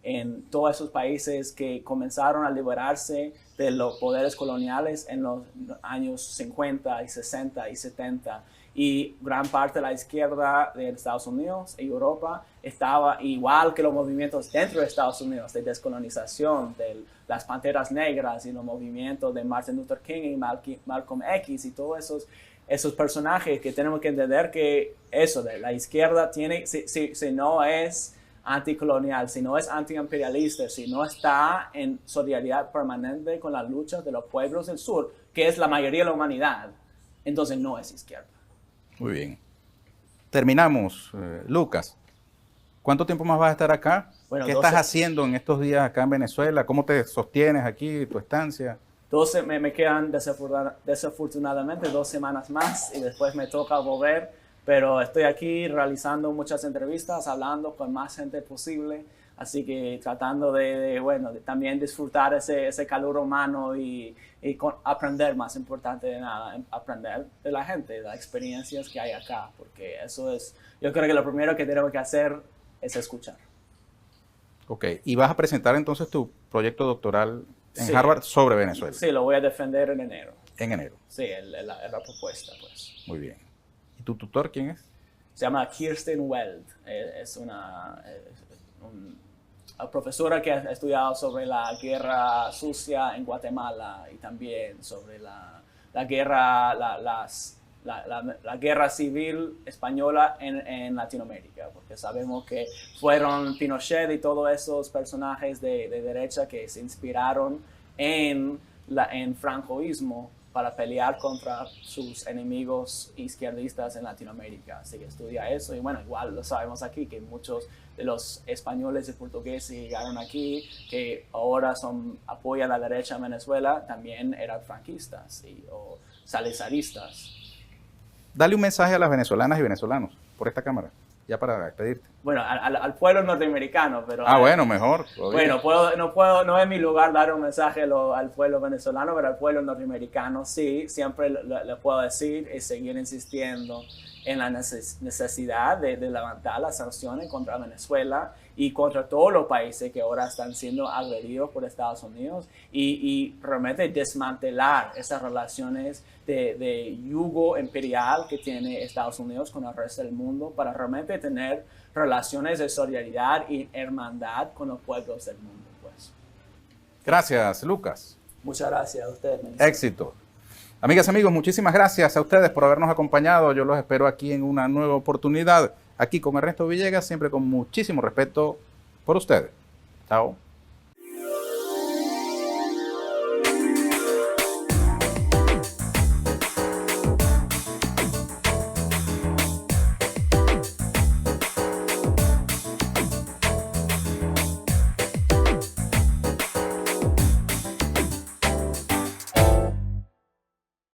en todos esos países que comenzaron a liberarse de los poderes coloniales en los años 50 y 60 y 70 y gran parte de la izquierda de Estados Unidos y Europa estaba igual que los movimientos dentro de Estados Unidos de descolonización, de las Panteras Negras y los movimientos de Martin Luther King y Malcolm X y todos esos personajes que tenemos que entender que eso de la izquierda tiene, si no es anticolonial, si no es antiimperialista, si no está en solidaridad permanente con las luchas de los pueblos del sur, que es la mayoría de la humanidad, entonces no es izquierda. Muy bien. Terminamos. Lucas, ¿cuánto tiempo más vas a estar acá? Bueno, ¿Qué estás haciendo en estos días acá en Venezuela? ¿Cómo te sostienes aquí, tu estancia? Me quedan desafortunadamente 2 semanas más y después me toca volver, pero estoy aquí realizando muchas entrevistas, hablando con más gente posible, así que tratando de también disfrutar ese calor humano y aprender, más importante de nada, aprender de la gente, de las experiencias que hay acá, porque eso es, yo creo que lo primero que tenemos que hacer es escuchar. Ok, y vas a presentar entonces tu proyecto doctoral en Sí. Harvard sobre Venezuela. Sí, lo voy a defender en enero. En enero. Sí, la propuesta, pues. Muy bien. ¿Y tu tutor quién es? Se llama Kirsten Weld. Es una profesora que ha estudiado sobre la guerra sucia en Guatemala y también sobre la guerra civil española en Latinoamérica, porque sabemos que fueron Pinochet y todos esos personajes de derecha que se inspiraron en francoísmo para pelear contra sus enemigos izquierdistas en Latinoamérica. Así que estudia eso y bueno, igual lo sabemos aquí que muchos de los españoles y portugueses que llegaron aquí, que ahora apoyan a la derecha en Venezuela, también eran franquistas o salizaristas. Dale un mensaje a las venezolanas y venezolanos por esta cámara, ya para despedirte. Bueno, al pueblo norteamericano, pero... Bueno, mejor. Bueno, no es mi lugar dar un mensaje al pueblo venezolano, pero al pueblo norteamericano sí, siempre le puedo decir y seguir insistiendo en la necesidad de levantar las sanciones contra Venezuela y contra todos los países que ahora están siendo agredidos por Estados Unidos y realmente desmantelar esas relaciones de yugo imperial que tiene Estados Unidos con el resto del mundo para realmente tener relaciones de solidaridad y hermandad con los pueblos del mundo. Pues. Gracias, Lucas. Muchas gracias a ustedes. Éxito. Amigas, amigos, muchísimas gracias a ustedes por habernos acompañado. Yo los espero aquí en una nueva oportunidad, aquí con Ernesto Villegas, siempre con muchísimo respeto por ustedes. Chao.